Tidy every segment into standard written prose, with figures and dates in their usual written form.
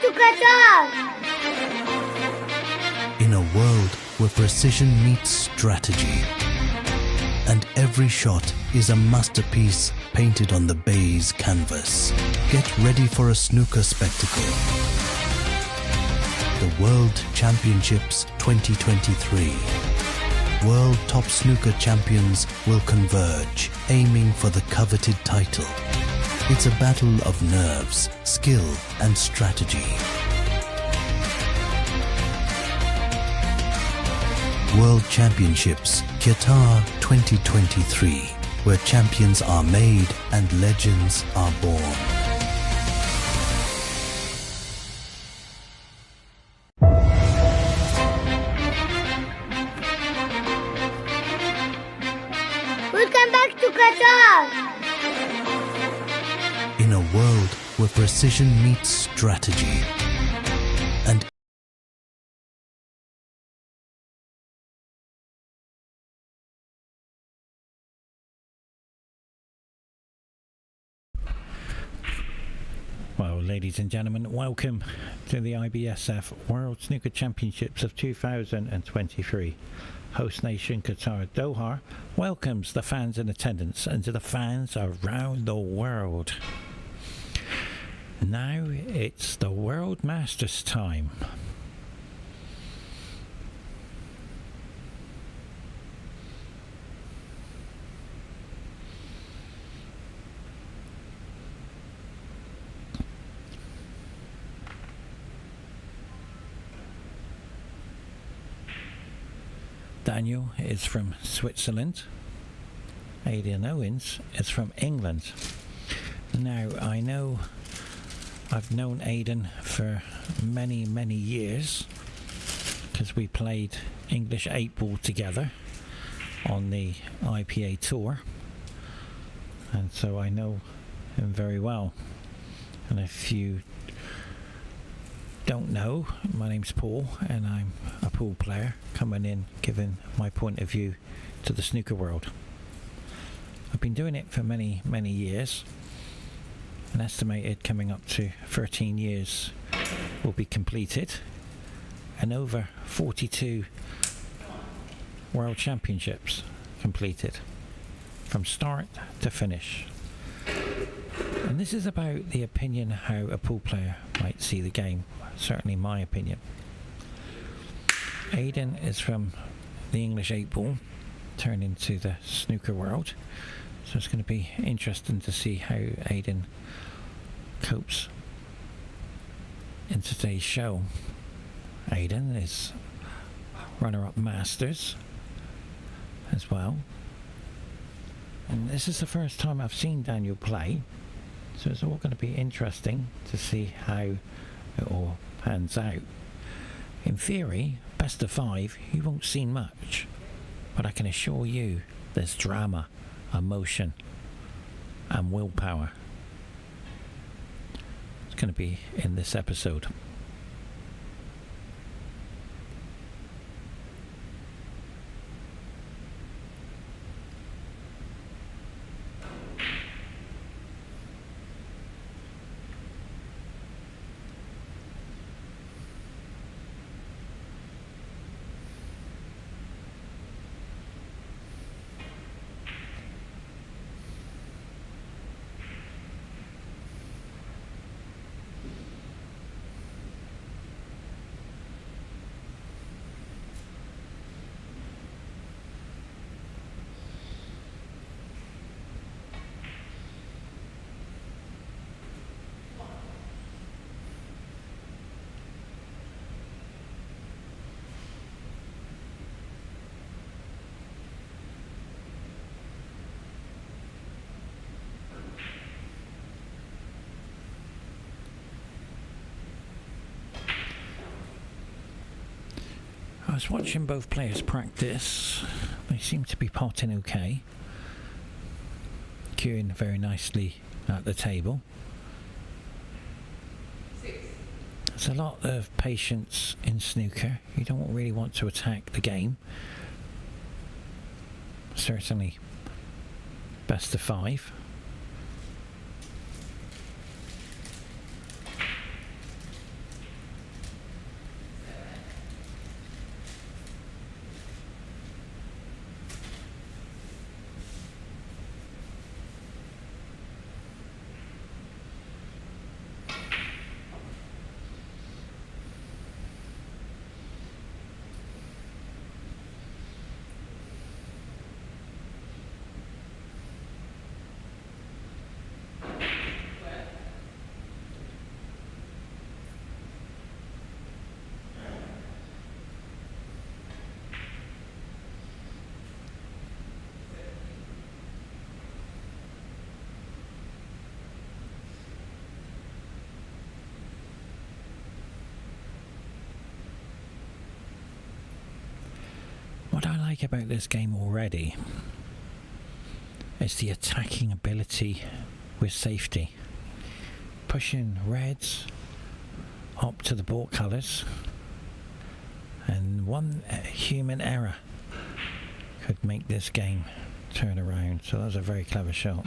to Qatar! In a world where precision meets strategy, and every shot is a masterpiece painted on the baize canvas, get ready for a snooker spectacle. The World Championships 2023. World top snooker champions will converge, aiming for the coveted title. It's a battle of nerves, skill, and strategy. World Championships Qatar 2023, where champions are made and legends are born. Welcome back to Qatar! In a world where precision meets strategy, and well, ladies and gentlemen, welcome to the IBSF World Snooker Championships of 2023. Host nation Qatar Doha welcomes the fans in attendance and to the fans around the world. Now it's the World Masters time. Daniel is from Switzerland. AIDAN OWENS is from England. Now, I've known AIDAN for many years because we played English 8-ball together on the IPA tour, and so I know him very well. And if you don't know, my name's Paul and I'm a pool player coming in giving my point of view to the snooker world. I've been doing it for many years, and estimated coming up to 13 years will be completed, and over 42 world championships completed from start to finish. And this is about the opinion how a pool player might see the game, certainly my opinion. AIDAN is from the English 8-ball, turned into the snooker world, so it's going to be interesting to see how AIDAN copes in today's show. AIDAN is runner-up Masters as well, and this is the first time I've seen Daniel play, so it's all going to be interesting to see how it all pans out. In theory, best of 5, you won't see much, but I can assure you there's drama, emotion and willpower. It's going to be in this episode. I was watching both players practice. They seem to be potting okay. Queuing very nicely at the table. There's a lot of patience in snooker. You don't really want to attack the game. Certainly best of 5. like about this game already is the attacking ability with safety. Pushing reds up to the ball colours, and one human error could make this game turn around. So that was a very clever shot.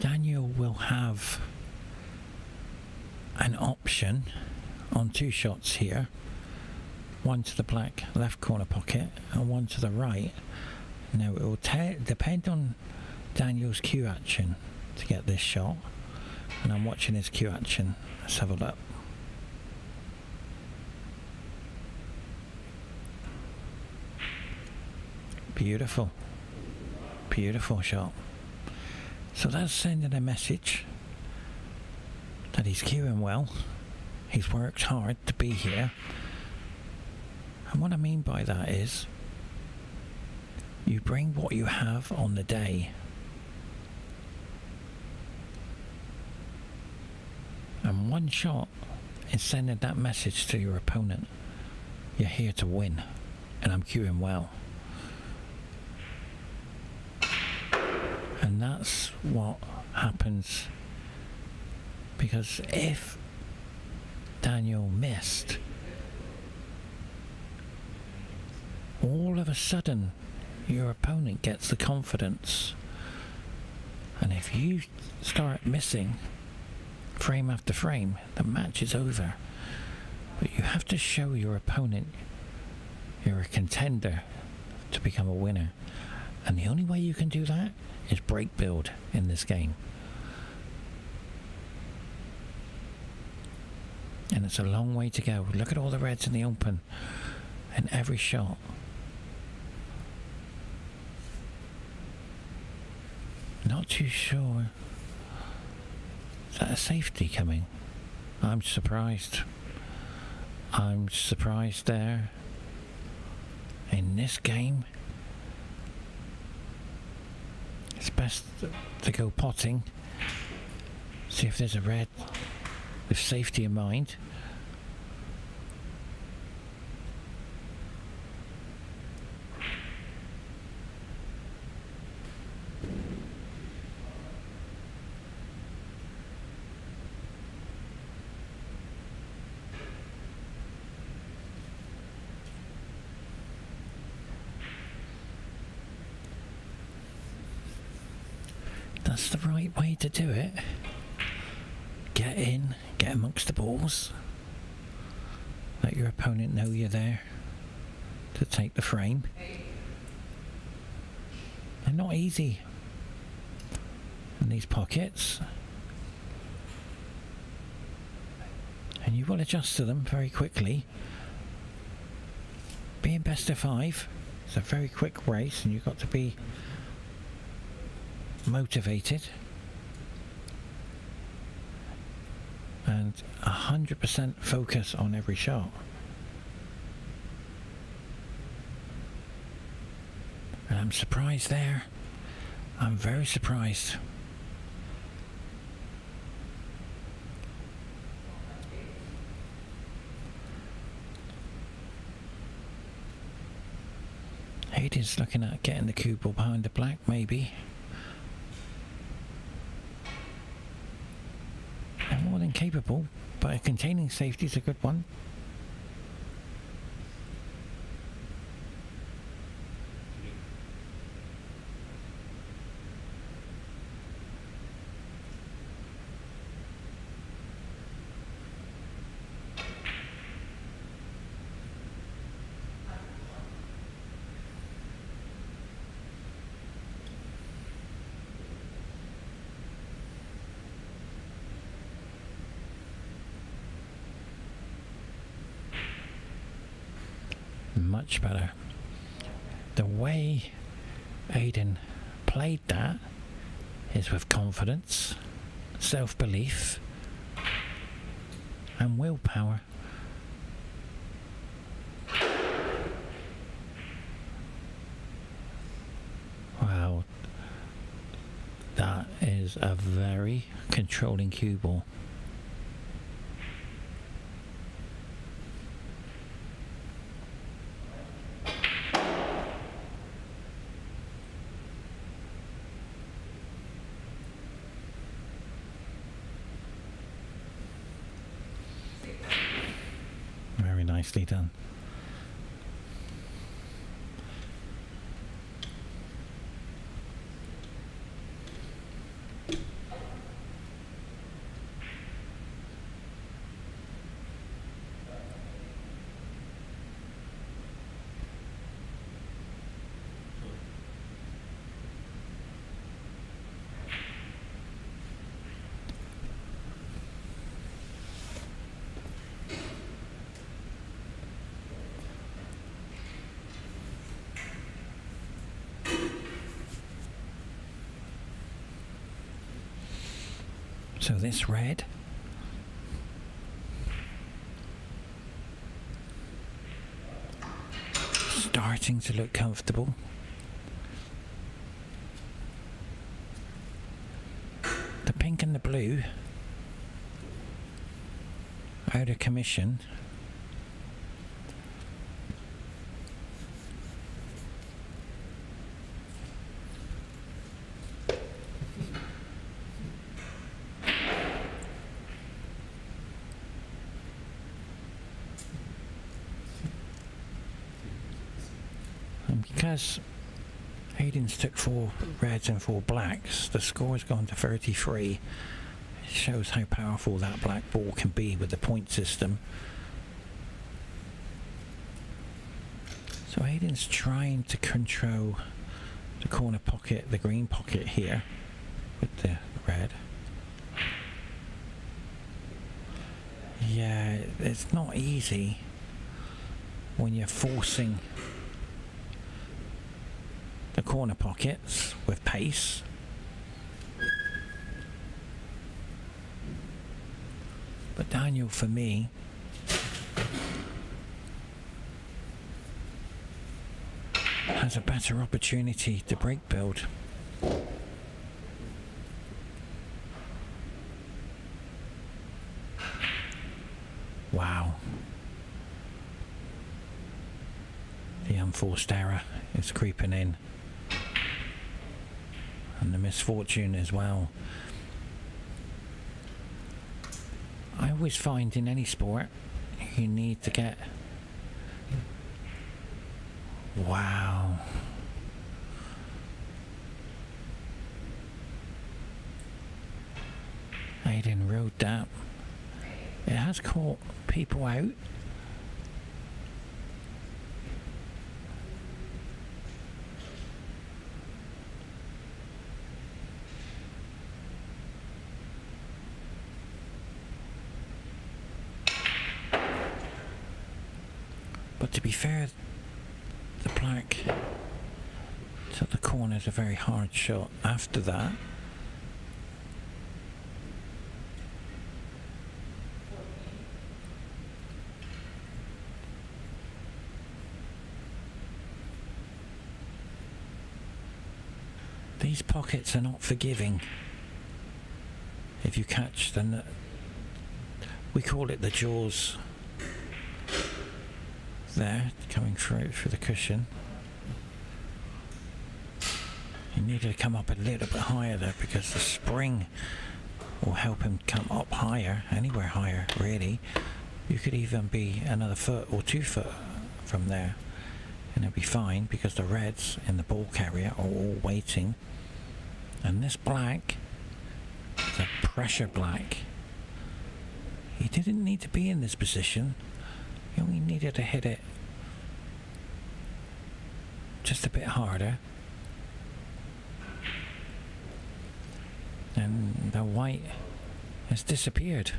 Daniel will have an option on two shots here, one to the black left corner pocket and one to the right. Now it will depend on Daniel's cue action to get this shot, and I'm watching his cue action. Let's have a look. Beautiful, beautiful shot. So that's sending a message that he's cueing well, he's worked hard to be here. And what I mean by that is, you bring what you have on the day. And one shot is sending that message to your opponent. You're here to win, and I'm cueing well. And that's what happens, because if Daniel missed, all of a sudden your opponent gets the confidence, and if you start missing frame after frame, the match is over. But you have to show your opponent you're a contender to become a winner, and the only way you can do that is break build in this game. And it's a long way to go. Look at all the reds in the open and every shot. Not too sure. Is that a safety coming? I'm surprised. I'm surprised there. In this game, it's best to go potting, see if there's a red with safety in mind. That's the right way to do it. Get in, get amongst the balls. Let your opponent know you're there to take the frame. They're not easy in these pockets, and you will adjust to them very quickly. Being best of 5, it's a very quick race, and you've got to be motivated and 100% focus on every shot. And I'm surprised there. I'm very surprised. Aidan's looking at getting the cue ball behind the black, maybe. They're more than capable, but containing safety is a good one. much better. The way AIDAN played that is with confidence, self-belief and willpower. Wow, that is a very controlling cue ball. Very nicely done. So this red starting to look comfortable. The pink and the blue out of commission. Because AIDAN's took 4 reds and 4 blacks, the score has gone to 33. It shows how powerful that black ball can be with the point system. So AIDAN's trying to control the corner pocket, the green pocket here with the red. Yeah, it's not easy when you're forcing the corner pockets with pace. But Daniel, for me, has a better opportunity to break build. Wow. The unforced error is creeping in. And the misfortune as well. I always find in any sport you need to get... Wow. AIDAN rode that. It has caught people out. But to be fair, the black took the corner's a very hard shot after that. These pockets are not forgiving. If you catch them, we call it the jaws. There, coming through the cushion. You need to come up a little bit higher there because the spring will help him come up higher, anywhere higher really. You could even be another foot or 2 foot from there and it'll be fine because the reds in the ball carrier are all waiting. And this black is a pressure black. He didn't need to be in this position. He only needed to hit it just a bit harder. And the white has disappeared.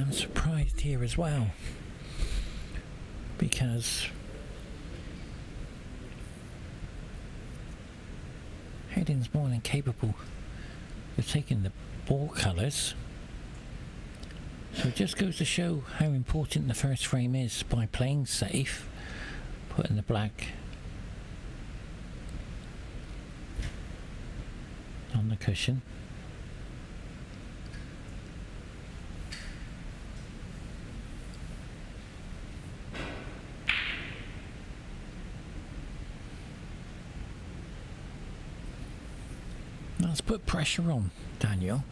I'm surprised here as well, because Aidan's more than capable of taking the ball colours. So it just goes to show how important the first frame is by playing safe, putting the black on the cushion. Let's put pressure on Daniel.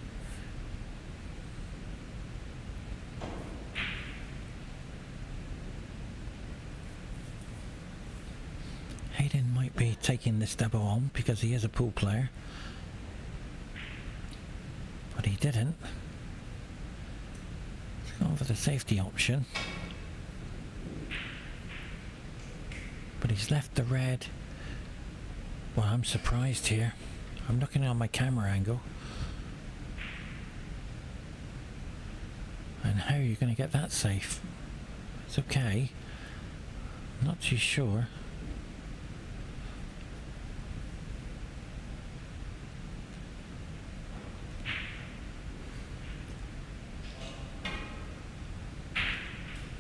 Aidan might be taking this double on because he is a pool player, but he didn't. He's gone for the safety option, but he's left the red. Well, I'm surprised here. I'm looking on my camera angle, and how are you going to get that safe? It's okay, not too sure.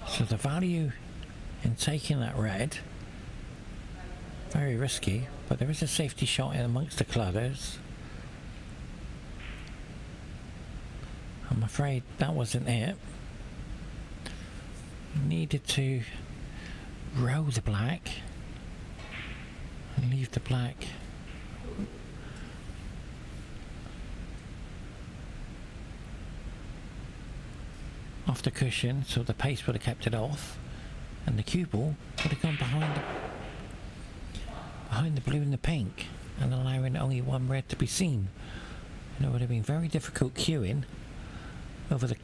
So the value in taking that red, very risky, but there is a safety shot in amongst the clutters. I'm afraid that wasn't it. You needed to row the black and leave the black off the cushion, so the pace would have kept it off, and the cue ball would have gone behind the blue and the pink, and allowing only one red to be seen. And it would have been very difficult cueing over the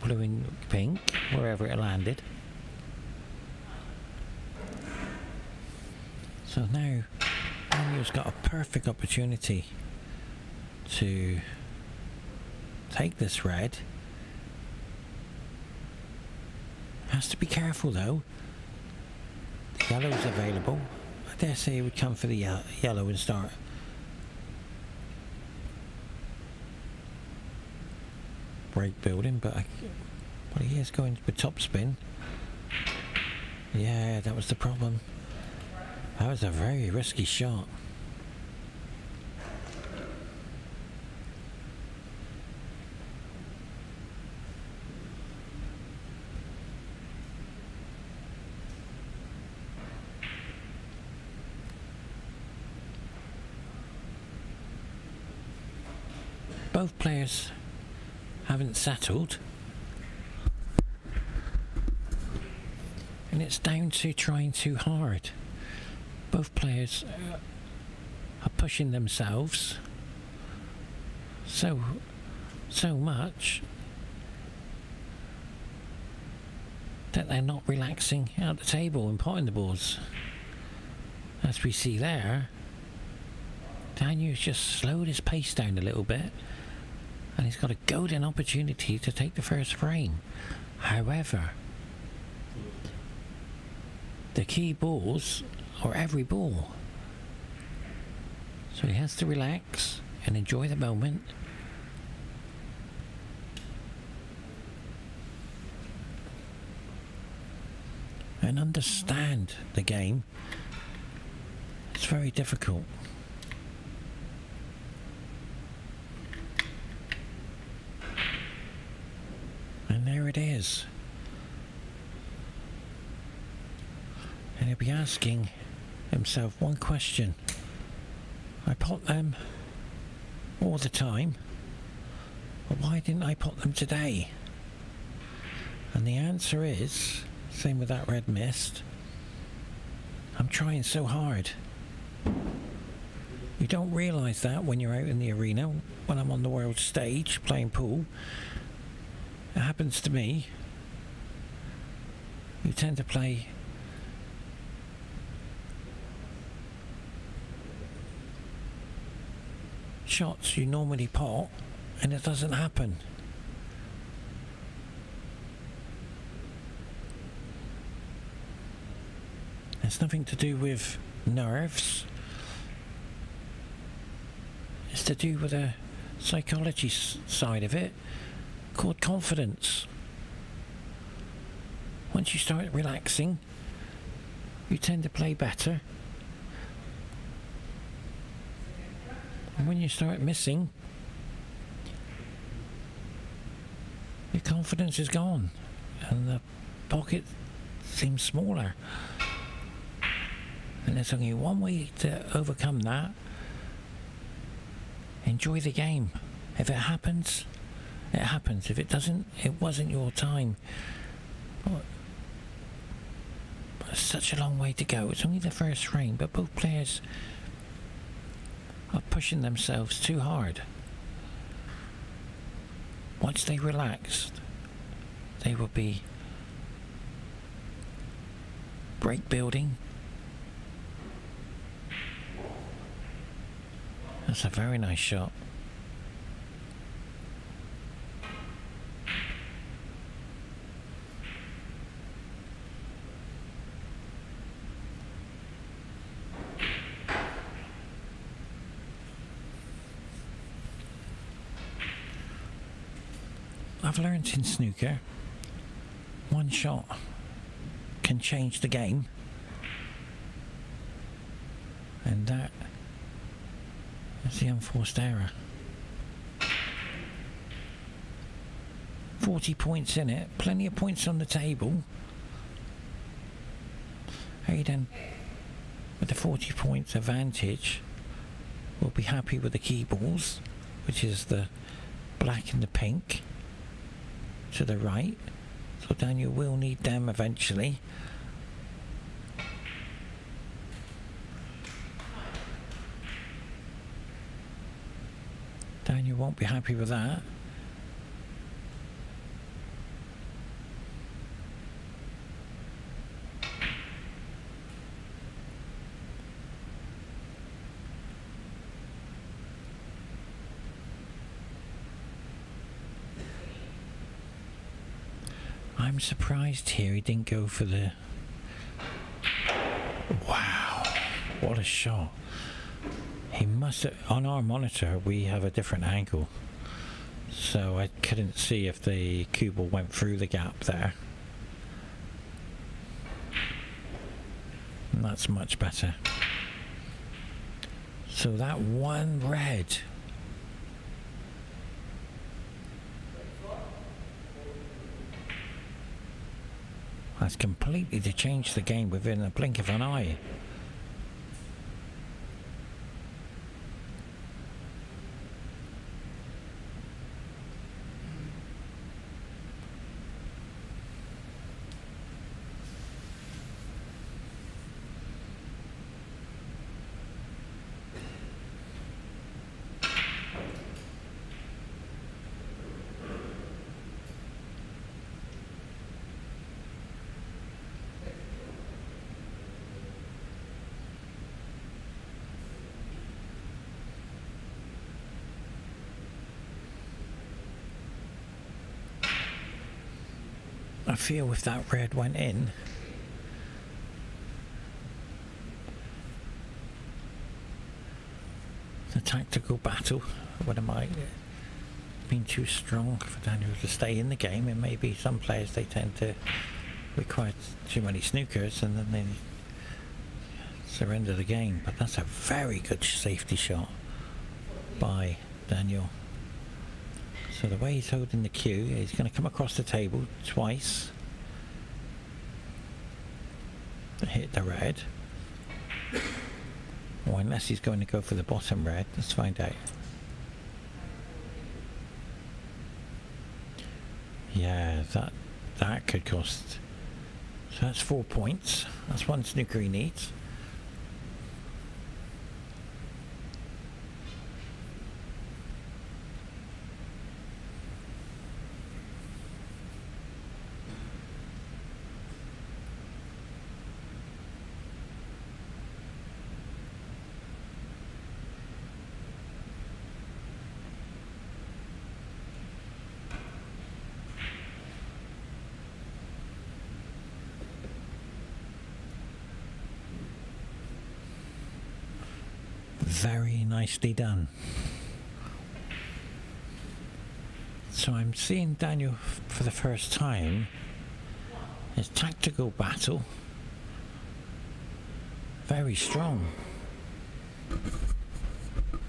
blue and pink wherever it landed. So now Daniel's got a perfect opportunity to take this red. Has to be careful though. The yellow's available. I dare say he would come for the yellow and start break building, but he is going with topspin. Yeah, that was the problem. That was a very risky shot. Both players haven't settled, and it's down to trying too hard. Both players are pushing themselves so much that they're not relaxing at the table and potting the balls. As we see there, Daniel's just slowed his pace down a little bit, and he's got a golden opportunity to take the first frame. However, the key balls are every ball, so he has to relax and enjoy the moment. And understand the game. It's very difficult. And there it is. And he'll be asking himself one question. I pot them all the time, but why didn't I pot them today? And the answer is, same with that red mist, I'm trying so hard. You don't realise that when you're out in the arena, when I'm on the world stage playing pool. It happens to me. You tend to play shots you normally pot, and it doesn't happen. It's nothing to do with nerves. It's to do with a psychology side of it called confidence. Once you start relaxing, you tend to play better. And when you start missing, your confidence is gone and the pocket seems smaller. And there's only one way to overcome that. Enjoy the game. If it happens, it happens. If it doesn't, it wasn't your time. But it's such a long way to go. It's only the first frame, but both players are pushing themselves too hard. Once they relax, they will be break building. That's a very nice shot. I've learned in snooker, one shot can change the game, and that is the unforced error. 40 points in it, plenty of points on the table. AIDAN, with the 40 points advantage, will be happy with the key balls, which is the black and the pink to the right. So Daniel will need them eventually. Daniel won't be happy with that. I'm surprised here he didn't go for the... Wow, what a shot. He must have... On our monitor we have a different angle, so I couldn't see if the cue ball went through the gap there. And that's much better. So that one red has completely to change the game within a blink of an eye. I feel if that red went in, the tactical battle would have might been too strong for Daniel to stay in the game, and maybe some players they tend to require too many snookers and then they surrender the game. But that's a very good safety shot by Daniel. So the way he's holding the cue, he's going to come across the table twice to hit the red. Or unless he's going to go for the bottom red. Let's find out. Yeah, that could cost. So that's 4 points. That's one snooker he needs. Very nicely done. So I'm seeing Daniel for the first time. His tactical battle, very strong.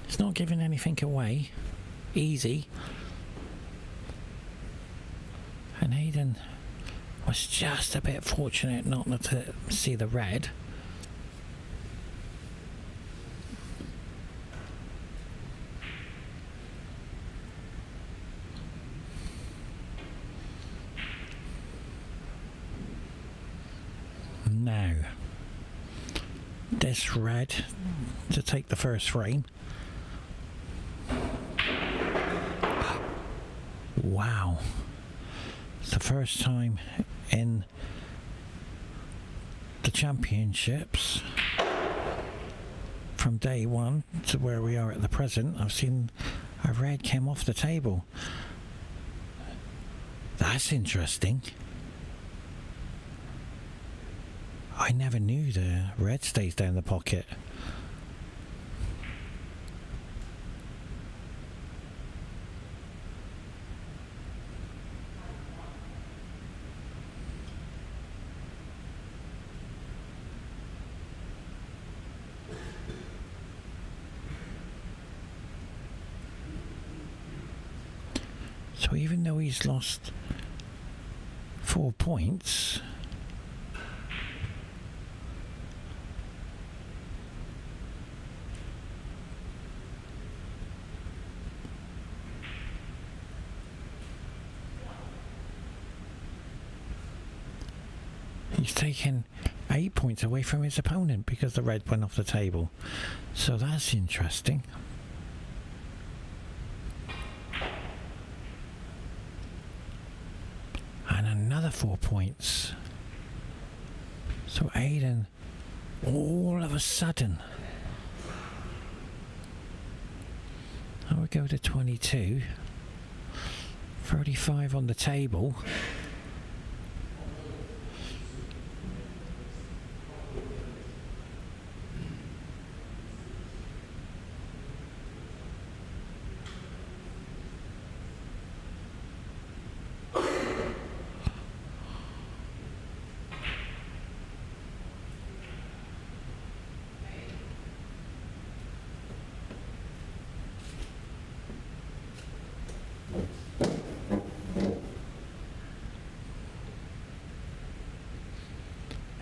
It's not giving anything away. Easy. And AIDAN was just a bit fortunate not to see the red. Now, this red to take the first frame. Wow. It's the first time in the championships from day one to where we are at the present, I've seen a red came off the table. That's interesting. I never knew the red stays down the pocket. So even though he's lost 4 points, he's taken 8 points away from his opponent because the red went off the table. So that's interesting. And another 4 points. So AIDAN, all of a sudden, I would go to 22, 35 on the table.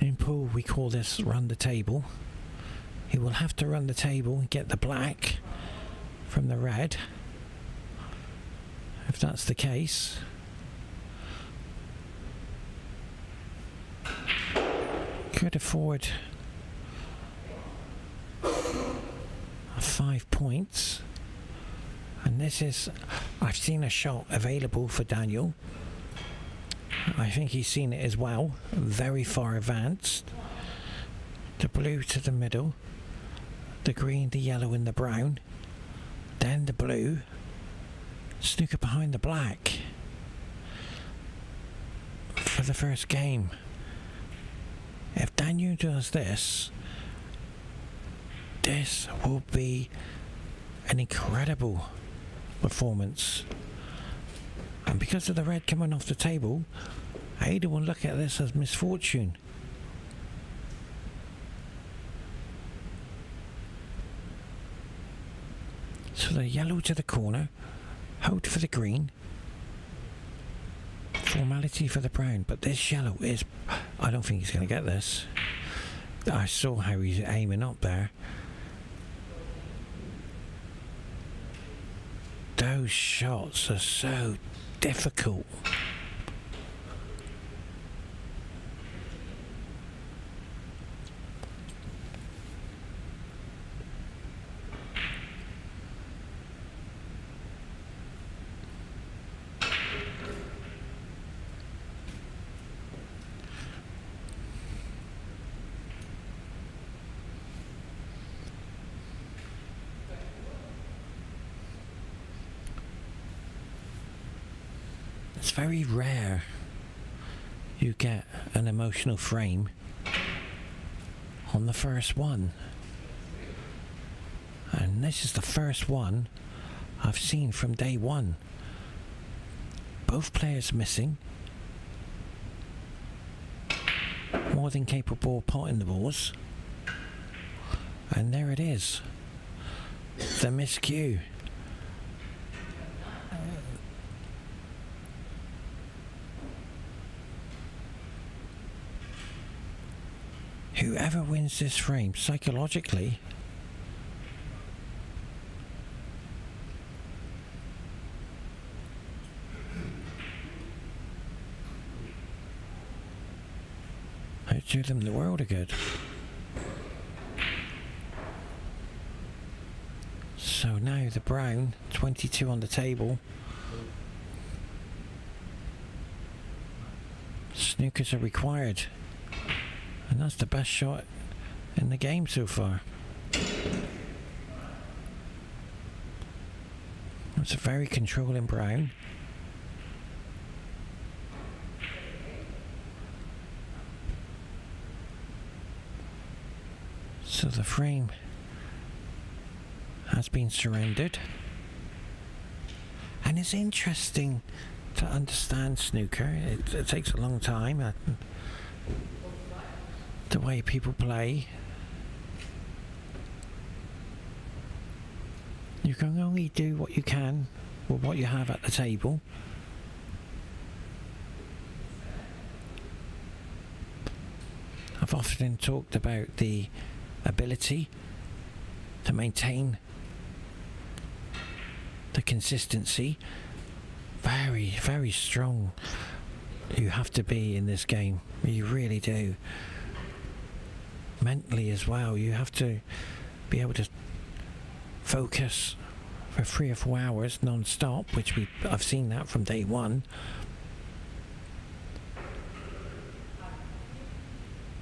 In pool, we call this run the table. He will have to run the table and get the black from the red. If that's the case. Could afford 5 points. And this is, I've seen a shot available for Daniel. I think he's seen it as well. Very far advanced. The blue to the middle. The green, the yellow and the brown. Then the blue. Snooker behind the black. For the first game. If Daniel does this, this will be an incredible performance. And because of the red coming off the table, AIDAN will look at this as misfortune. So the yellow to the corner, hold for the green, formality for the brown, but this yellow is, I don't think he's going to get this. I saw how he's aiming up there. Those shots are so difficult. It's very rare you get an emotional frame on the first one. And this is the first one I've seen from day one. Both players missing. More than capable of potting the balls. And there it is. The miscue. Whoever wins this frame psychologically it'd do them the world of good. So now the brown, 22 on the table. Snookers are required. And that's the best shot in the game so far. That's a very controlling brown. So the frame has been surrendered. And it's interesting to understand snooker. It takes a long time. The way people play. You can only do what you can with what you have at the table. I've often talked about the ability to maintain the consistency. Very, very strong you have to be in this game. You really do. Mentally as well, you have to be able to focus for 3 or 4 hours non-stop, which I've seen that from day one.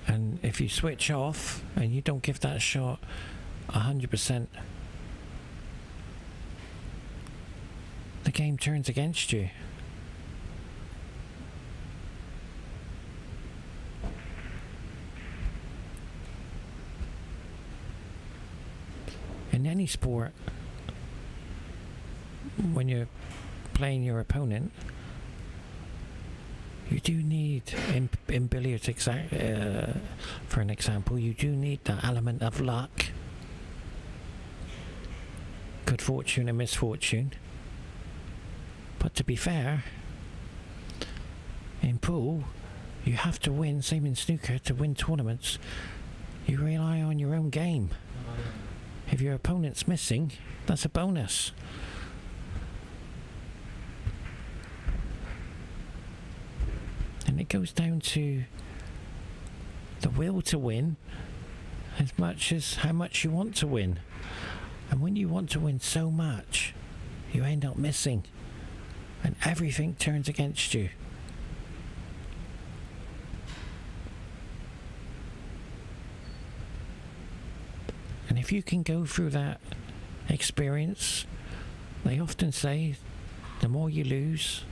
And if you switch off and you don't give that shot 100%, the game turns against you. In any sport, when you're playing your opponent, you do need, in billiards for an example, you do need that element of luck, good fortune and misfortune. But to be fair, in pool, you have to win, same in snooker, to win tournaments, you rely on your own game. If your opponent's missing, that's a bonus. And it goes down to the will to win as much as how much you want to win. And when you want to win so much, you end up missing. And everything turns against you. And if you can go through that experience, they often say the more you lose,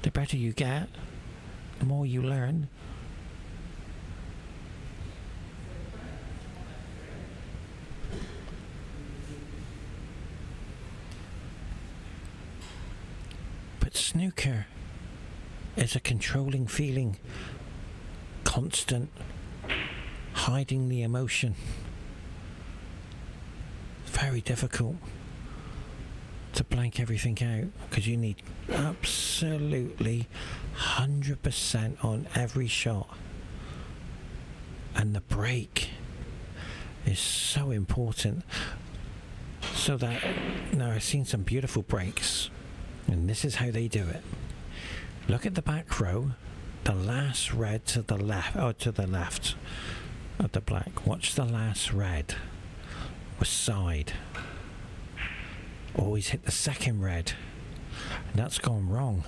the better you get, the more you learn. But snooker is a controlling feeling, constant, hiding the emotion. Very difficult to blank everything out because you need absolutely 100% on every shot, and the break is so important. So that now I've seen some beautiful breaks, and this is how they do it. Look at the back row, the last red to the left, or to the left of the black. Watch the last red. Was side. Always hit the second red, and that's gone wrong.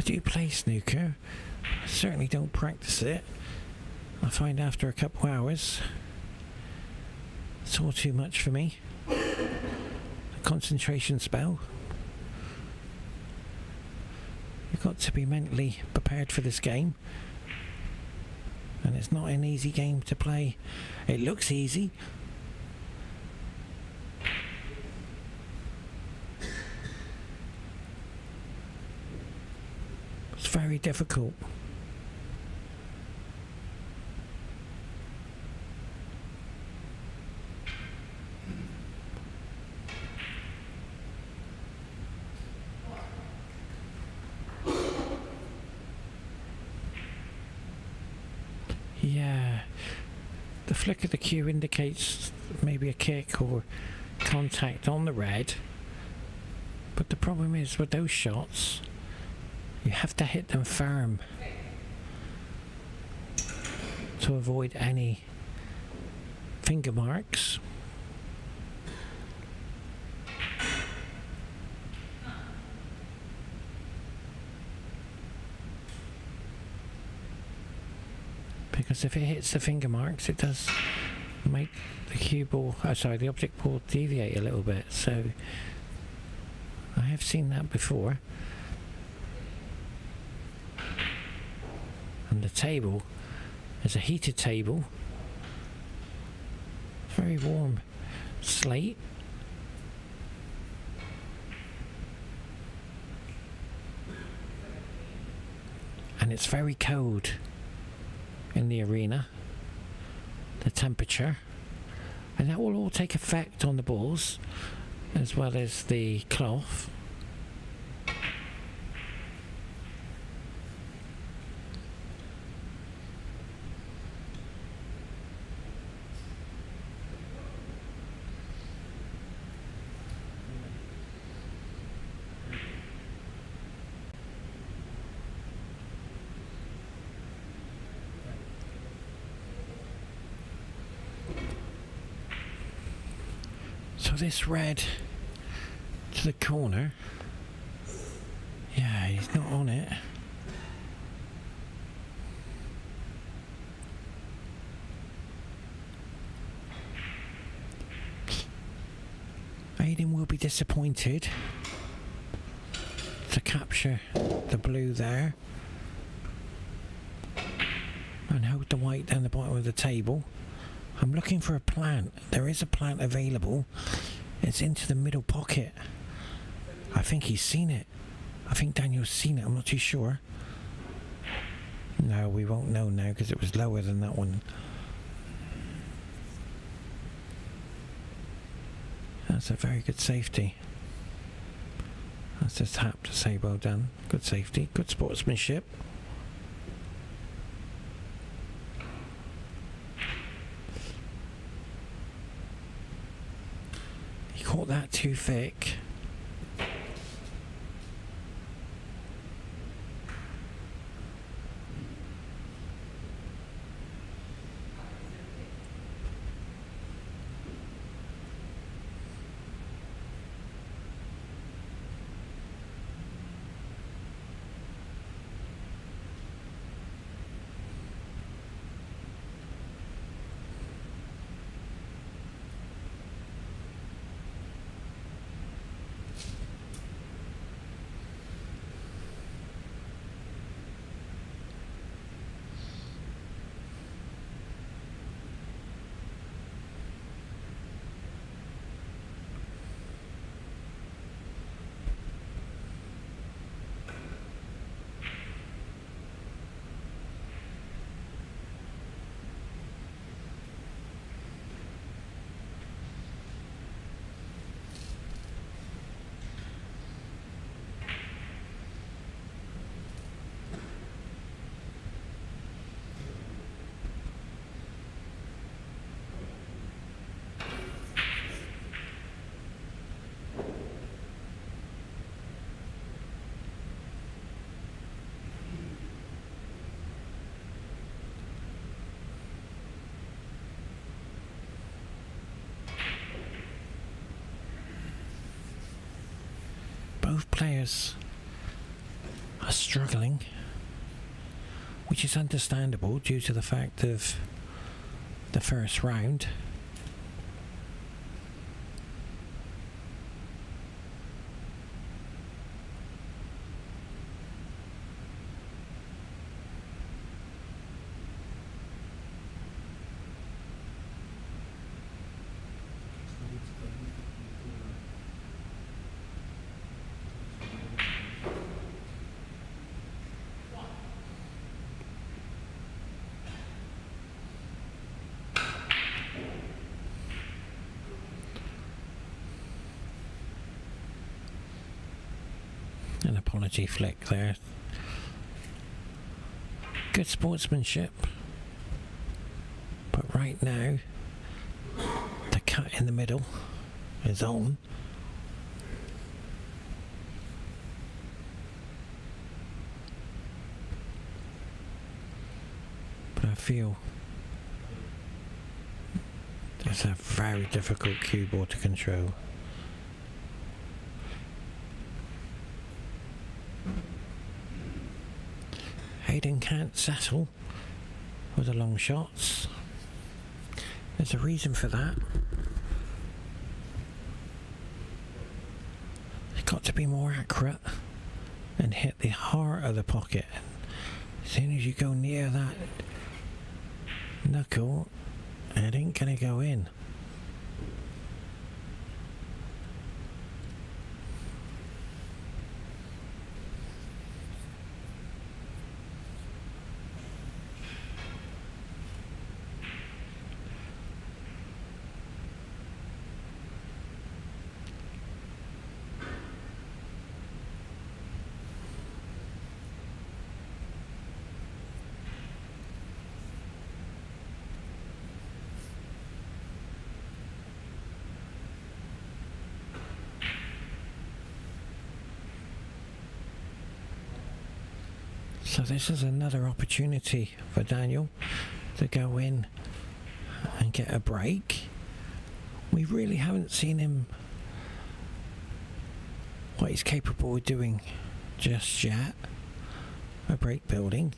do play snooker. I certainly don't practice it. I find after a couple hours it's all too much for me. A concentration spell. You've got to be mentally prepared for this game. And it's not an easy game to play. It looks easy. It's very difficult. Yeah, the flick of the cue indicates maybe a kick or contact on the red, but the problem is with those shots you have to hit them firm to avoid any finger marks. Because if it hits the finger marks, it does make the cue ball, the object ball deviate a little bit. So I have seen that before. And the table is a heated table, very warm slate. And it's very cold in the arena, the temperature, and that will all take effect on the balls as well as the cloth. So this red to the corner, yeah, he's not on it. AIDAN will be disappointed to capture the blue there and hold the white down the bottom of the table. I'm looking for a plant. There is a plant available. It's into the middle pocket. I think he's seen it. I think Daniel's seen it. I'm not too sure. No, we won't know now because it was lower than that one. That's a very good safety. That's just tap to say well done. Good safety. Good sportsmanship. Caught that too thick. Both players are struggling, which is understandable due to the fact of the first round. An apology flick there. Good sportsmanship. But right now, the cut in the middle is on. But I feel it's a very difficult cue ball to control. AIDAN can't settle with the long shots. There's a reason for that. They've got to be more accurate and hit the heart of the pocket. As soon as you go near that knuckle, it ain't gonna go in. So this is another opportunity for Daniel to go in and get a break. We really haven't seen him, what he's capable of doing just yet. A break building.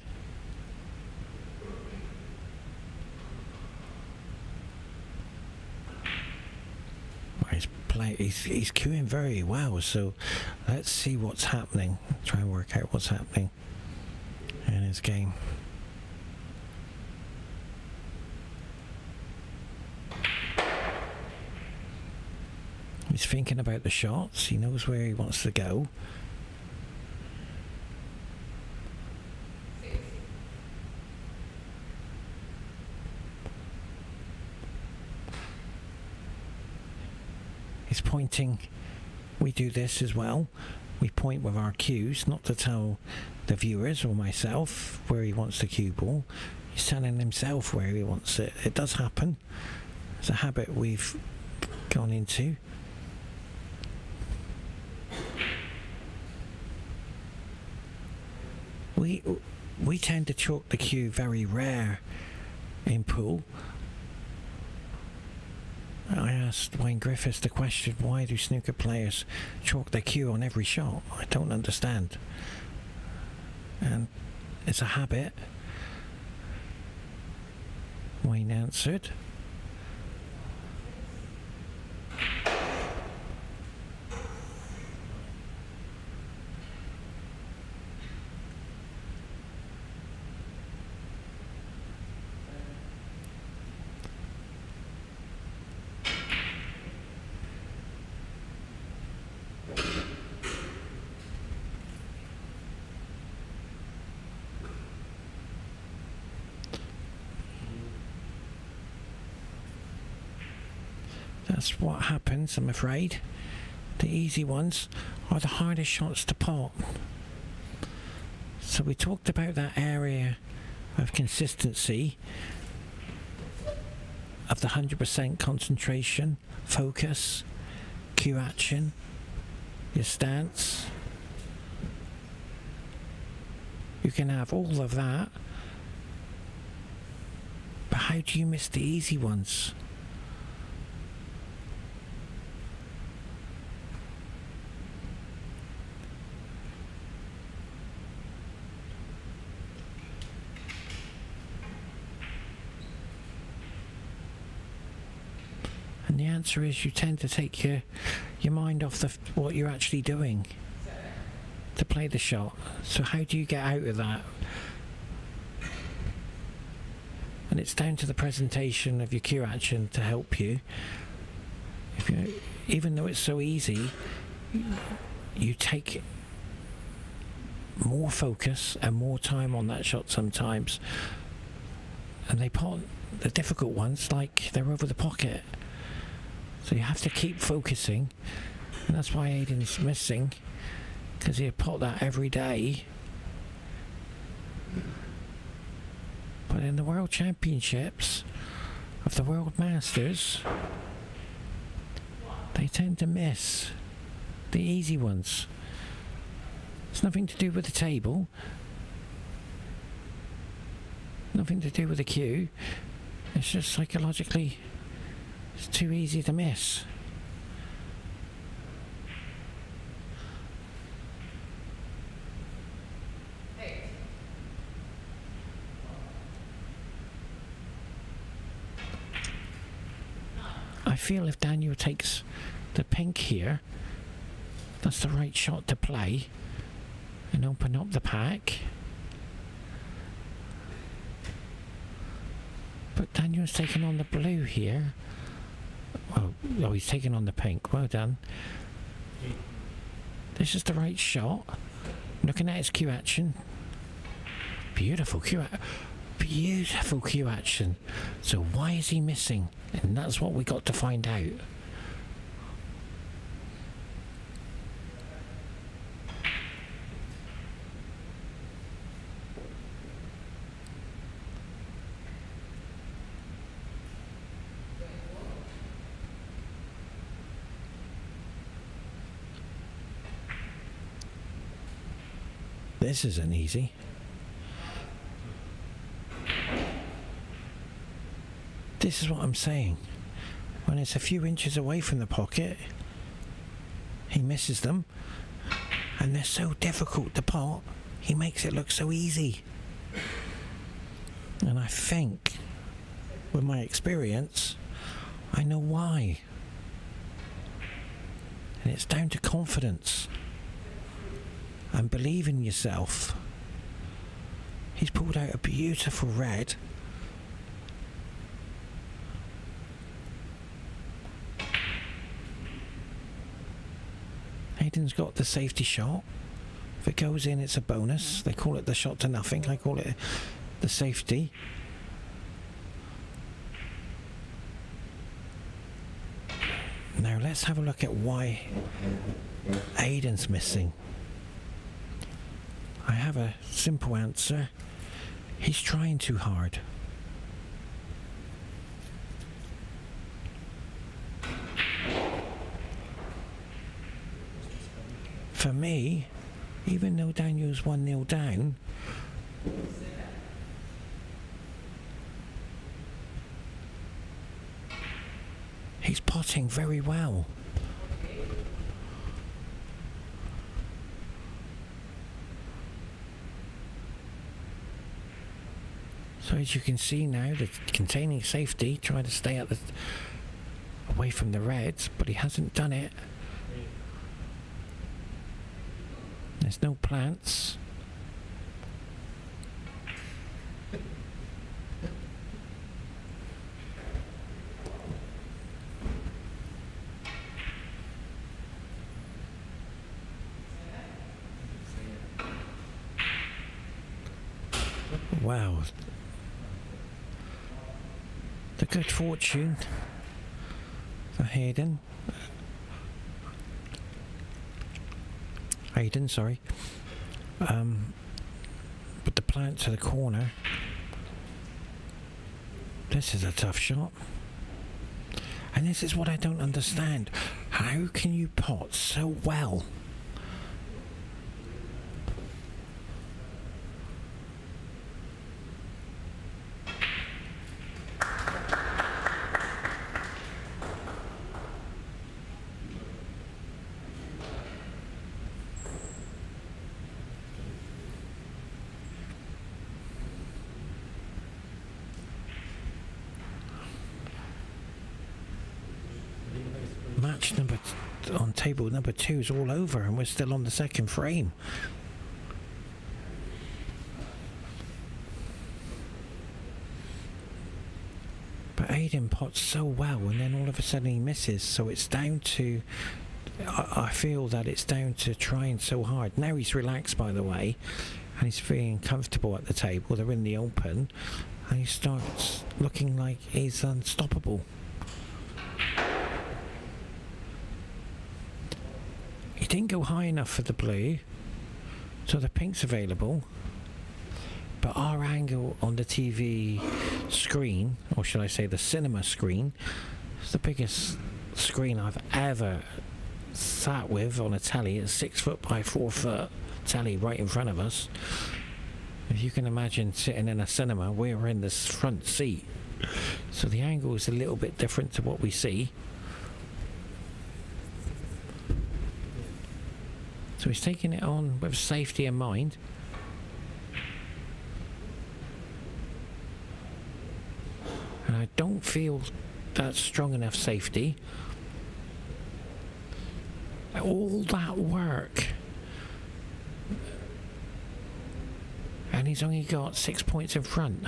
He's queuing very well, so let's see what's happening. Try and work out what's happening in his game. He's thinking about the shots. He knows where he wants to go. He's pointing. We do this as well. We point with our cues, not to tell the viewers or myself where he wants the cue ball. He's telling himself where he wants it. It does happen. It's a habit we've gone into. We tend to chalk the cue very rare in pool. I asked Wayne Griffiths the question, why do snooker players chalk their cue on every shot? I don't understand. And it's a habit. Wayne answered. That's what happens, I'm afraid. The easy ones are the hardest shots to pot. So we talked about that area of consistency, of the 100% concentration, focus, cue action, your stance. You can have all of that, but how do you miss the easy ones? And the answer is you tend to take your mind off what you're actually doing to play the shot. So how do you get out of that? And it's down to the presentation of your cue action to help you. Even though it's so easy, you take more focus and more time on that shot sometimes. And they pot the difficult ones like they're over the pocket. So you have to keep focusing. And that's why Aidan's missing, because he'd pot that every day. But in the World Championships of the World Masters, they tend to miss the easy ones. It's nothing to do with the table, nothing to do with the cue. It's just psychologically, it's too easy to miss. I feel if Daniel takes the pink here, that's the right shot to play and open up the pack. But Daniel's taking on the blue here. Oh, he's taking on the pink. Well done. This is the right shot. Looking at his cue action. Beautiful cue action. So why is he missing? And that's what we got to find out. This isn't easy. This is what I'm saying. When it's a few inches away from the pocket, he misses them, and they're so difficult to pot, he makes it look so easy. And I think, with my experience, I know why. And it's down to confidence and believe in yourself. He's pulled out a beautiful red. Aidan's got the safety shot. If it goes in, it's a bonus. They call it the shot to nothing. I call it the safety. Now let's have a look at why Aidan's missing. I have a simple answer. He's trying too hard. For me, even though Daniel's 1-0 down, he's potting very well. So as you can see now, the containing safety, trying to stay away from the reds, but he hasn't done it. There's no plants. Wow. The good fortune for Aidan, sorry. But the plant to the corner. This is a tough shot. And this is what I don't understand. How can you pot so well? match on table number 2 is all over and we're still on the second frame. But AIDAN pots so well and then all of a sudden he misses, so it's down to... I feel that it's down to trying so hard. Now he's relaxed, by the way, and he's feeling comfortable at the table. They're in the open and he starts looking like he's unstoppable. He didn't go high enough for the blue, so the pink's available. But our angle on the TV screen, or should I say the cinema screen, is the biggest screen I've ever sat with on a telly. It's 6 foot by 4 foot telly right in front of us. If you can imagine sitting in a cinema, we're in this front seat, so the angle is a little bit different to what we see. So he's taking it on with safety in mind. And I don't feel that's strong enough safety. All that work. And he's only got 6 points in front.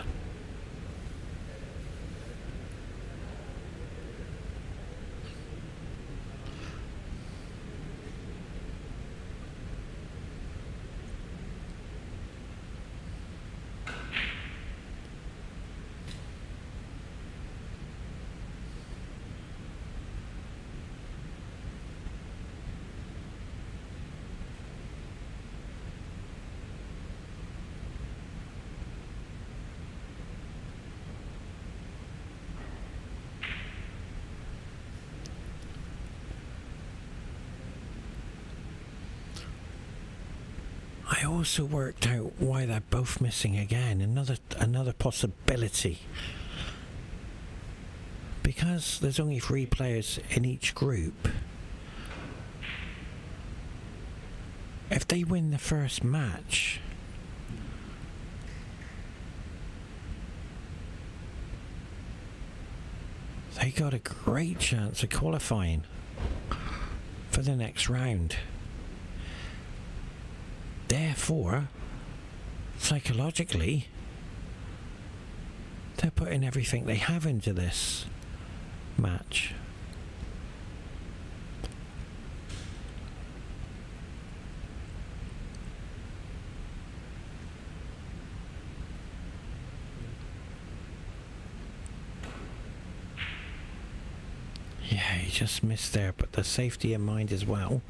I also worked out why they're both missing again. Another possibility. Because there's only 3 players in each group. If they win the first match, they got a great chance of qualifying for the next round. Therefore, psychologically, they're putting everything they have into this match. Yeah, he just missed there, but the safety in mind as well.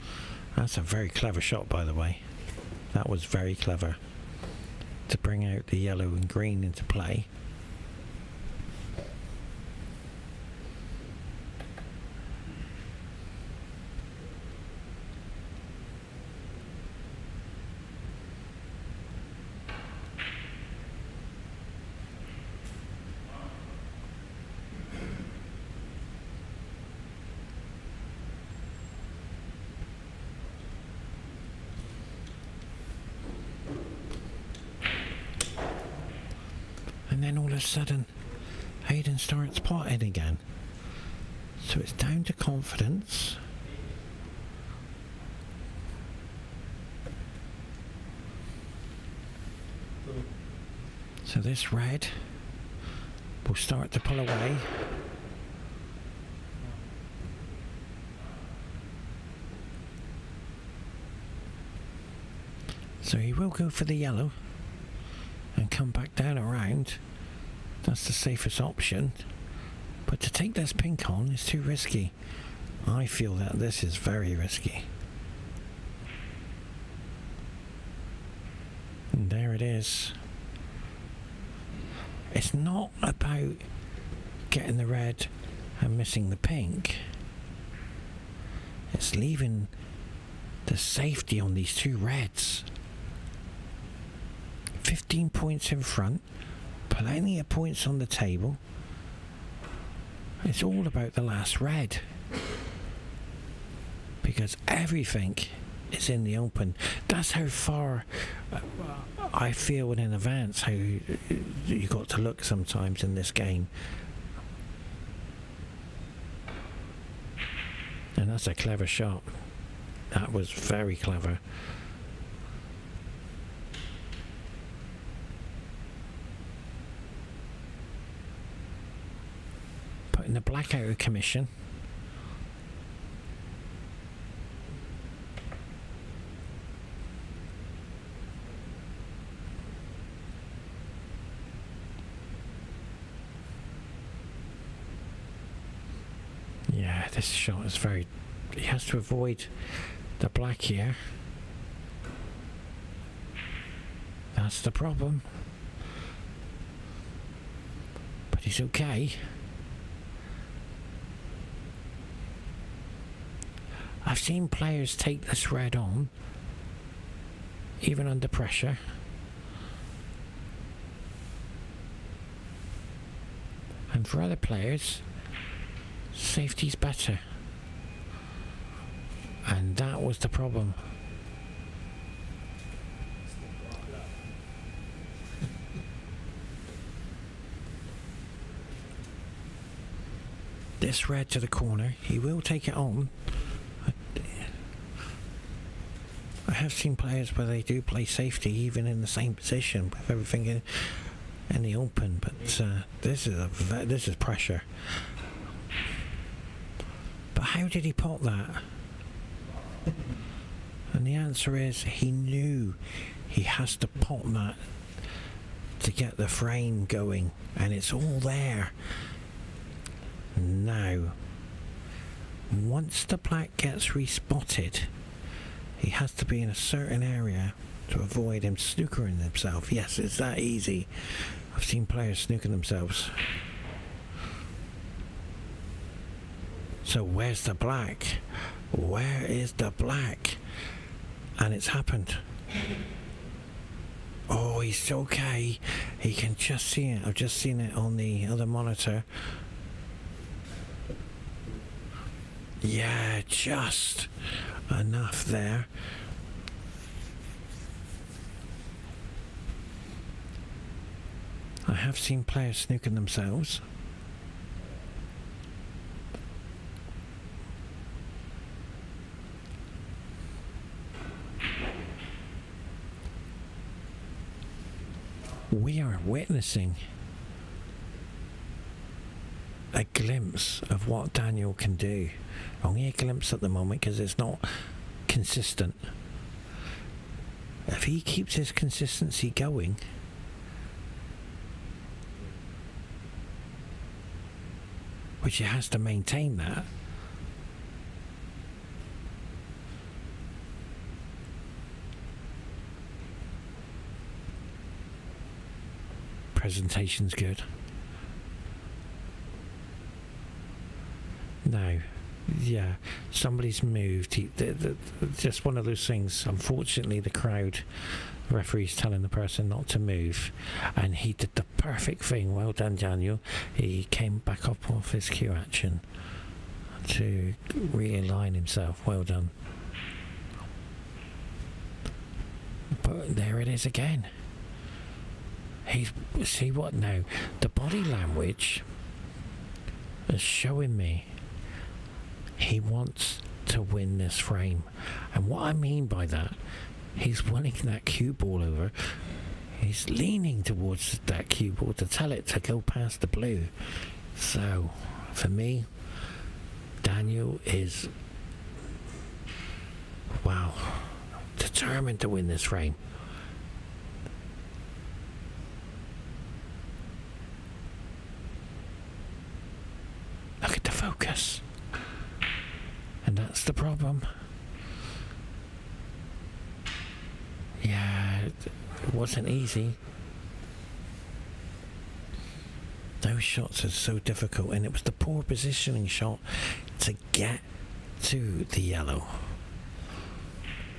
That's a very clever shot, by the way. That was very clever to bring out the yellow and green into play. And then all of a sudden, AIDAN starts potting again. So it's down to confidence. So this red will start to pull away. So he will go for the yellow and come back down around. That's the safest option. But to take this pink on is too risky. I feel that this is very risky. And there it is. It's not about getting the red and missing the pink. It's leaving the safety on these 2 reds. 15 points in front, plenty of points on the table. It's all about the last red, because everything is in the open. That's how far I feel in advance how you got to look sometimes in this game. And that's a clever shot. That was very clever. Putting the black out of commission. Yeah, this shot is very... He has to avoid the black here. That's the problem. But he's okay. I've seen players take this red on, even under pressure. And for other players, safety's better. And that was the problem. This red to the corner, he will take it on. I have seen players where they do play safety even in the same position with everything in the open, but this is pressure. But how did he pot that? And the answer is he knew he has to pot that to get the frame going, and it's all there. Now, once the black gets respotted, he has to be in a certain area to avoid him snookering himself. Yes, it's that easy. I've seen players snooker themselves. So where's the black? Where is the black? And it's happened. Oh, he's okay. He can just see it. I've just seen it on the other monitor. Yeah, just enough there. I have seen players snooking themselves. We are witnessing a glimpse of what Daniel can do. Only a glimpse at the moment because it's not consistent. If he keeps his consistency going, which he has to maintain that, presentation's good. No, yeah, somebody's moved. Just one of those things. Unfortunately, the crowd referee's telling the person not to move, and he did the perfect thing. Well done, Daniel. He came back up off his cue action to realign himself. Well done. But there it is again. See what now? The body language is showing me he wants to win this frame. And what I mean by that, he's winning that cue ball over. He's leaning towards that cue ball to tell it to go past the blue. So, for me, Daniel is, wow, determined to win this frame. Look at the focus. And that's the problem. Yeah, it wasn't easy. Those shots are so difficult, and it was the poor positioning shot to get to the yellow.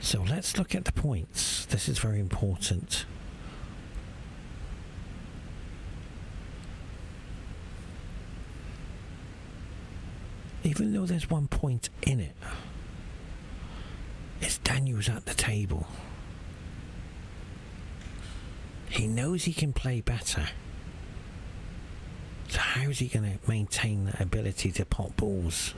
So let's look at the points. This is very important. Even though there's 1 point in it, it's Daniel's at the table. He knows he can play better. So how is he going to maintain that ability to pot balls?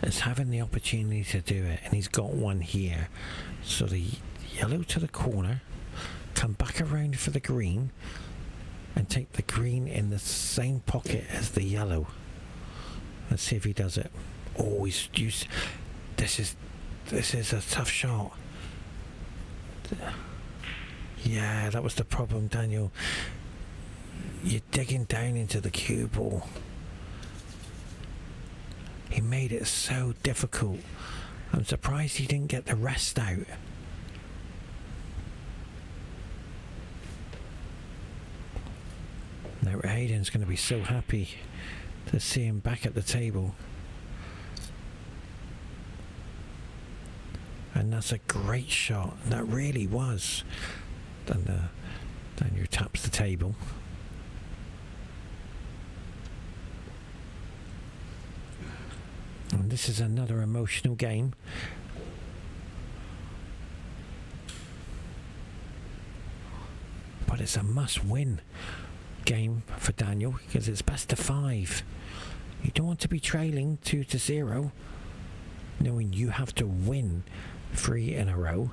is having the opportunity to do it, and he's got one here. So the yellow to the corner, come back around for the green, and take the green in the same pocket as the yellow. Let's see if he does it. Oh, he's used. This is a tough shot. Yeah, that was the problem, Daniel. You're digging down into the cue ball. He made it so difficult. I'm surprised he didn't get the rest out. Now Aidan's going to be so happy to see him back at the table. And that's a great shot. That really was. Daniel taps the table. And this is another emotional game. But it's a must-win game for Daniel because it's best of 5. You don't want to be trailing 2-0, knowing you have to win 3 in a row.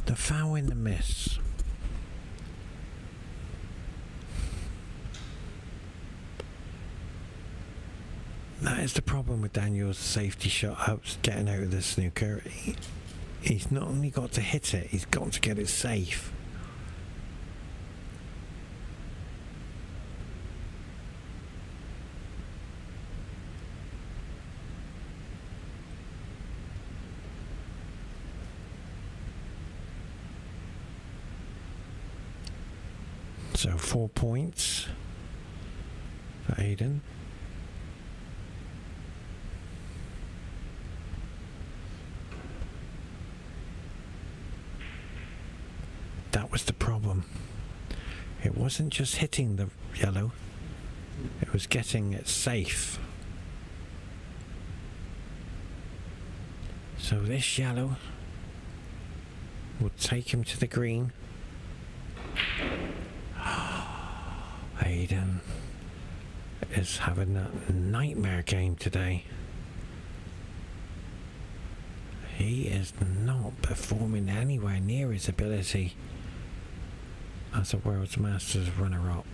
The foul in the miss. That is the problem with Daniel's safety shot ups getting out of the snooker. He's not only got to hit it, he's got to get it safe. So 4 points for AIDAN. That was the problem. It wasn't just hitting the yellow, it was getting it safe. So this yellow will take him to the green. AIDAN is having a nightmare game today. He is not performing anywhere near his ability as a World's Masters runner-up.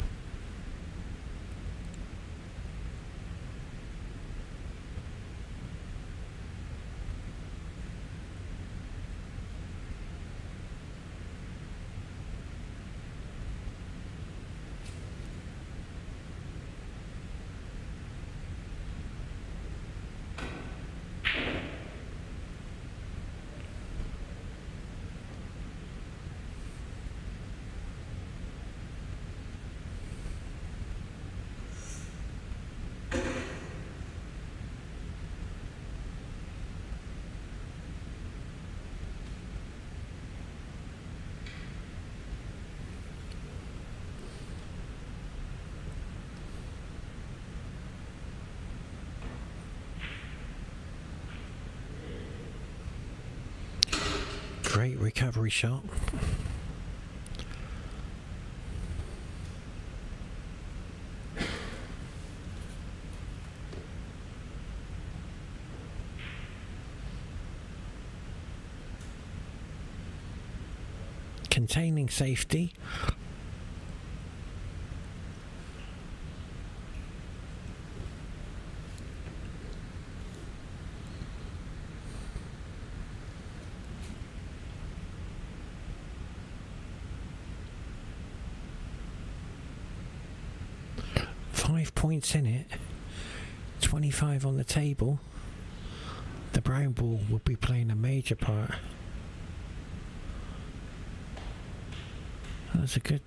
Great recovery shot. Containing safety. Points in it, 25 on the table. The brown ball will be playing a major part. That's a good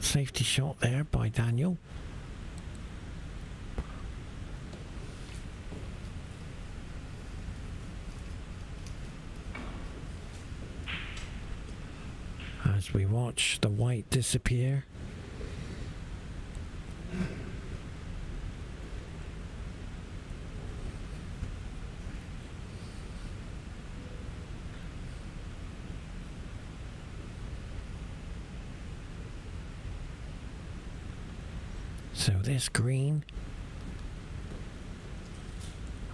safety shot there by Daniel. As we watch the white disappear. So this green,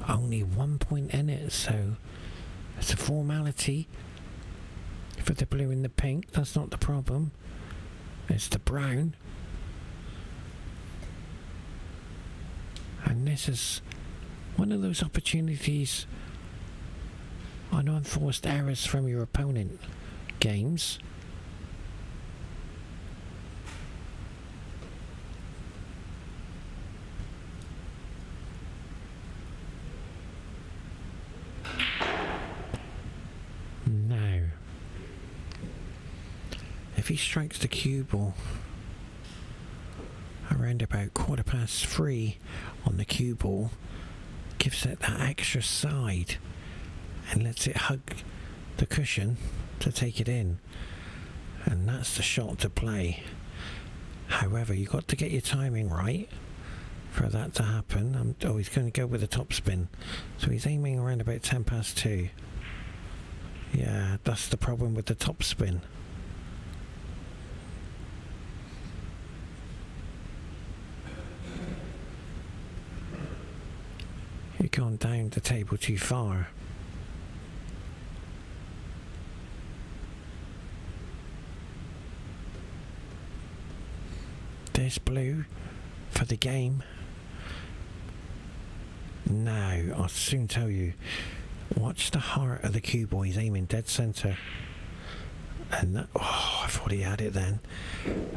only 1 point in it, so it's a formality for the blue and the pink. That's not the problem. It's the brown. And this is one of those opportunities on unforced errors from your opponent games. Now, if he strikes the cue ball around about 3:15 on the cue ball, gives it that extra side and lets it hug the cushion to take it in, and that's the shot to play. However, you've got to get your timing right for that to happen. He's going to go with a top spin, so he's aiming around about 2:10. Yeah, that's the problem with the top spin. You've gone down the table too far. There's blue for the game. Now, I'll soon tell you. Watch the heart of the cue ball. He's aiming dead centre. And that, I thought he had it then.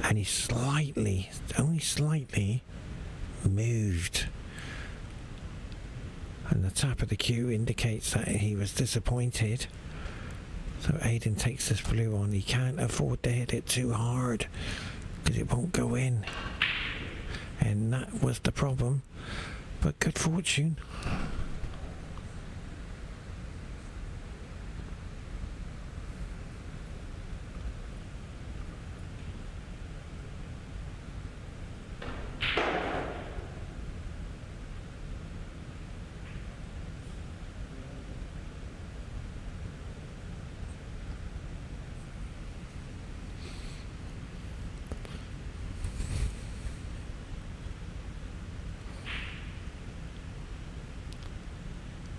And he slightly, only slightly, moved. And the tap of the cue indicates that he was disappointed. So AIDAN takes this blue on. He can't afford to hit it too hard, because it won't go in. And that was the problem. But good fortune.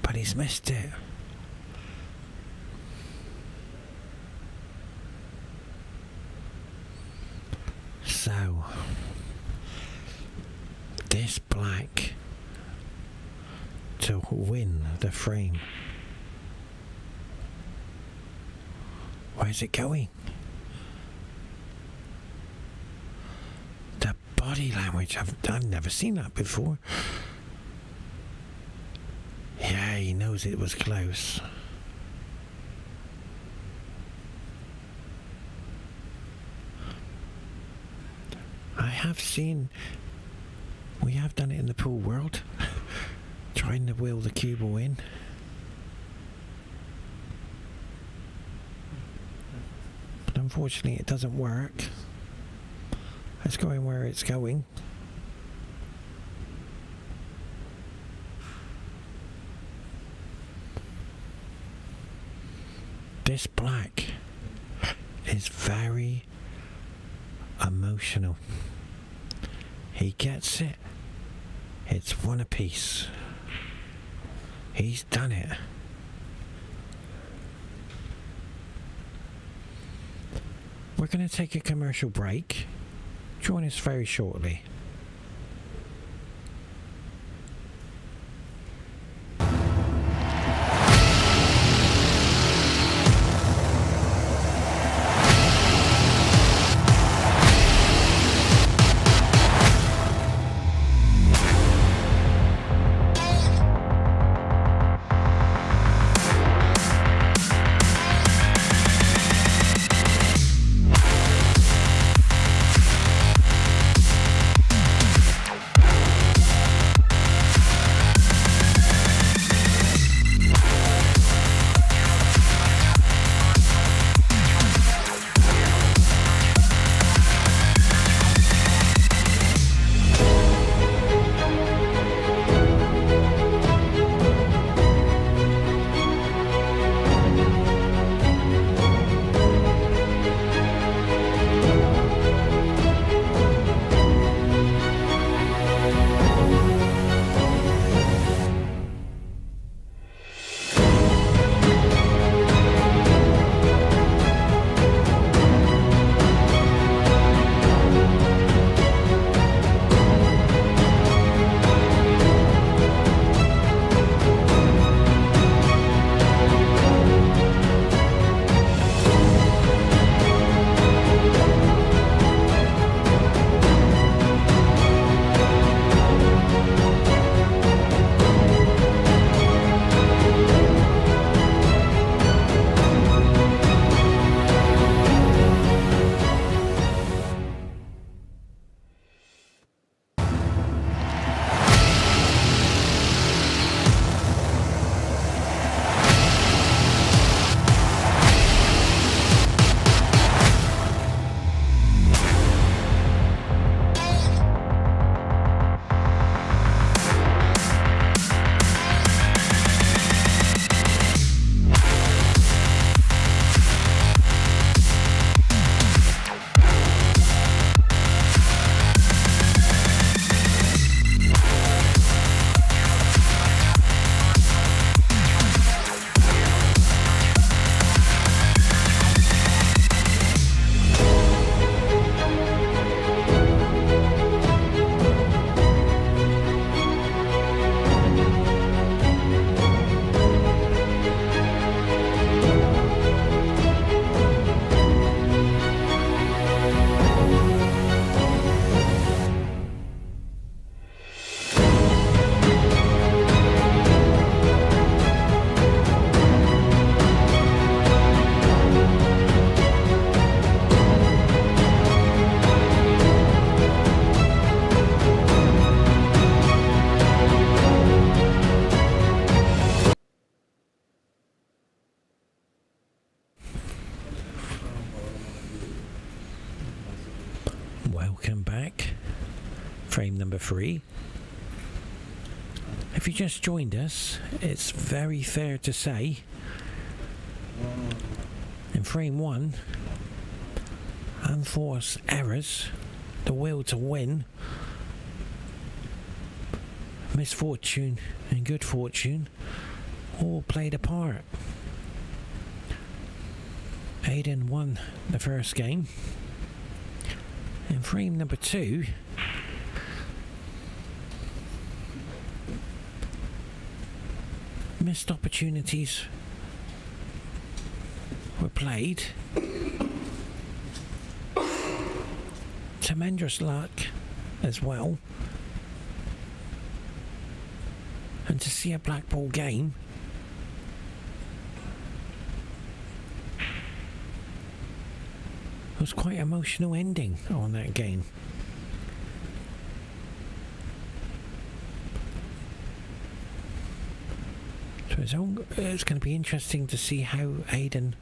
But he's missed it. So, this black to win the frame. Where's it going? The body language, I've never seen that before. Yeah, he knows it was close. I have seen, we have done it in the pool world, trying to wheel the cue ball in. But unfortunately it doesn't work. It's going where it's going. This black is very emotional. He gets it. It's one apiece. He's done it. We're going to take a commercial break. Join us very shortly. Welcome back. Frame number 3. If you just joined us, it's very fair to say in frame 1, unforced errors, the will to win, misfortune and good fortune all played a part. AIDAN won the first game. In frame number 2, missed opportunities were played. Tremendous luck as well. And to see a black ball game was quite an emotional ending on that game. So it's going to be interesting to see how AIDAN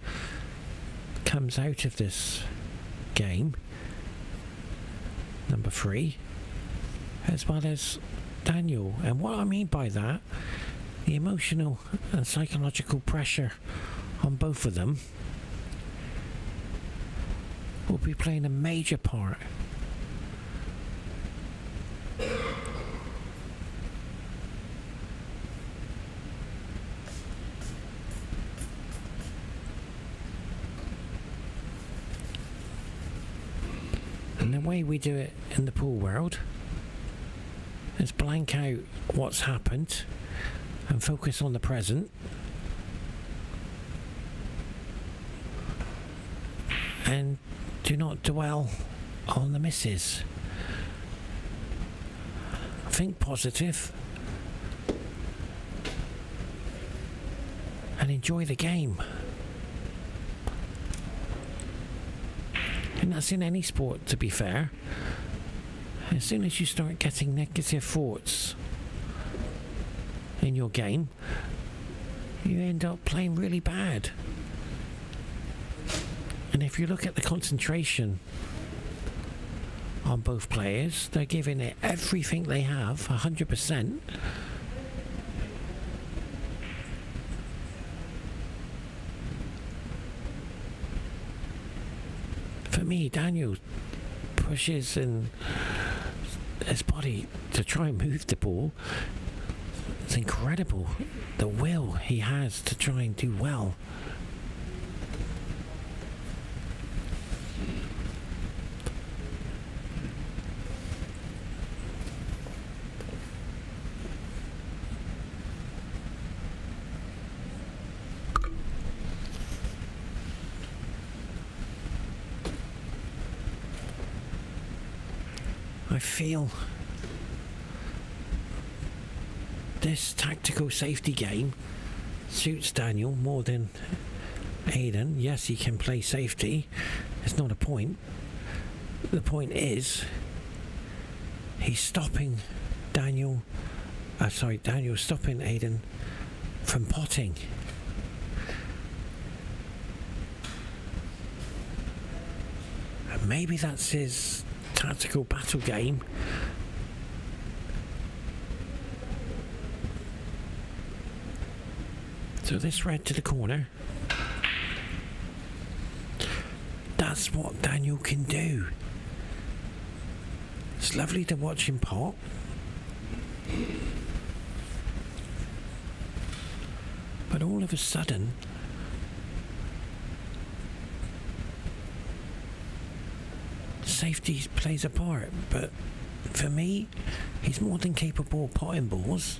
comes out of this game, number 3, as well as Daniel. And what I mean by that, the emotional and psychological pressure on both of them will be playing a major part. And the way we do it in the pool world is blank out what's happened and focus on the present. And do not dwell on the misses. Think positive and enjoy the game. And that's in any sport, to be fair. As soon as you start getting negative thoughts in your game, you end up playing really bad. And if you look at the concentration on both players, they're giving it everything they have, 100%. For me, Daniel pushes in his body to try and move the ball. It's incredible, the will he has to try and do well. I feel this tactical safety game suits Daniel more than AIDAN. Yes, he can play safety. It's not a point. The point is he's stopping Daniel's stopping AIDAN from potting. And maybe that's his tactical battle game. So this red to the corner. That's what Daniel can do. It's lovely to watch him pot. But all of a sudden, safety plays a part, but for me, he's more than capable of potting balls.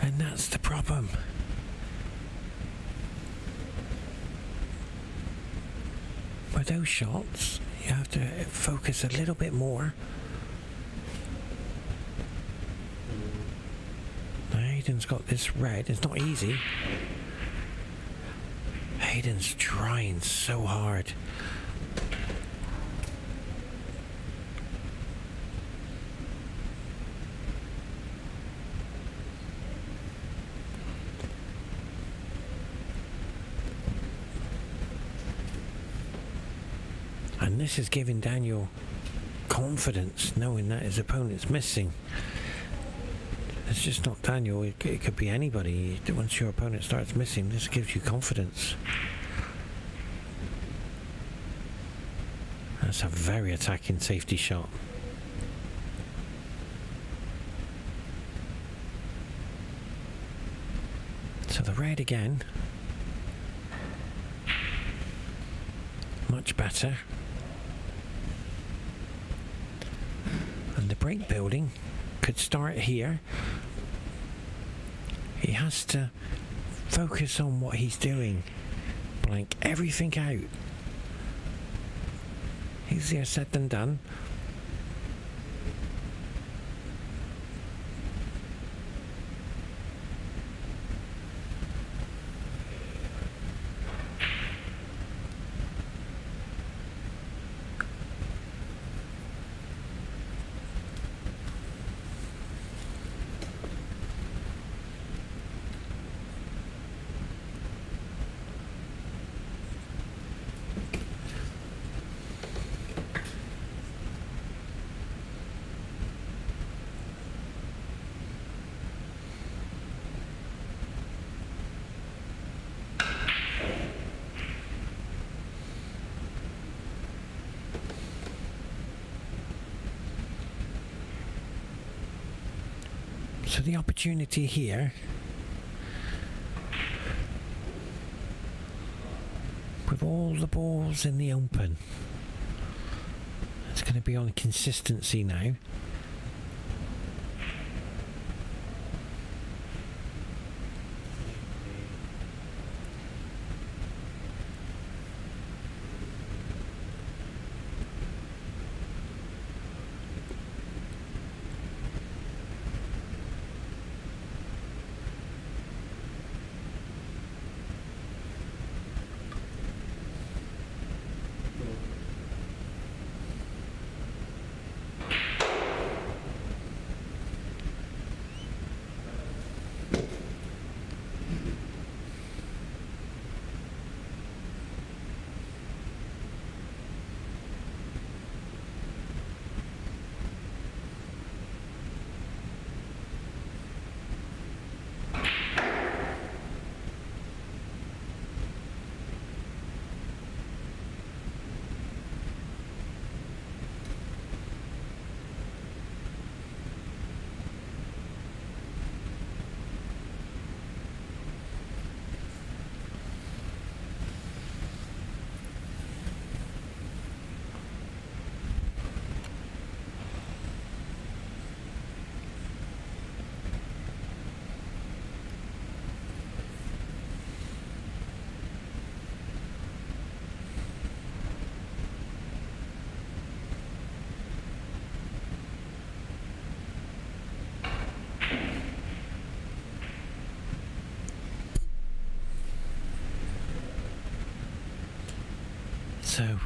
And that's the problem. With those shots, you have to focus a little bit more. Aidan's got this red. It's not easy. Aidan's trying so hard. And this is giving Daniel confidence, knowing that his opponent's missing. It's just not Daniel, it could be anybody. Once your opponent starts missing, this gives you confidence. That's a very attacking safety shot. So the red again. Much better. And the break building could start here. He has to focus on what he's doing. Blank everything out. Easier said than done. So the opportunity here with all the balls in the open, it's going to be on consistency now. So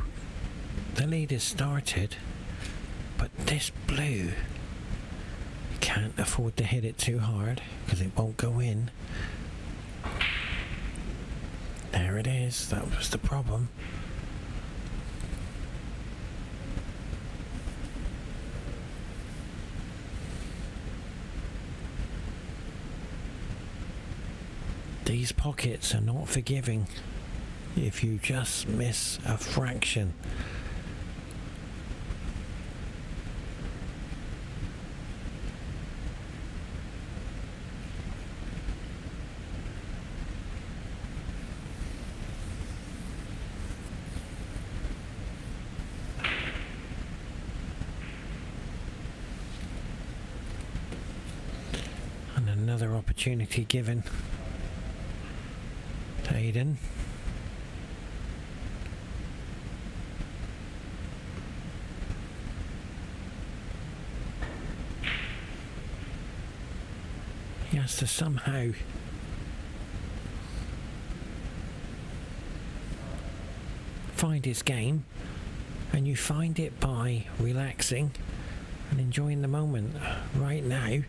the lead has started, but this blue can't afford to hit it too hard because it won't go in. There it is, that was the problem. These pockets are not forgiving if you just miss a fraction. And another opportunity given to AIDAN. He has to somehow find his game, and you find it by relaxing and enjoying the moment. Right now,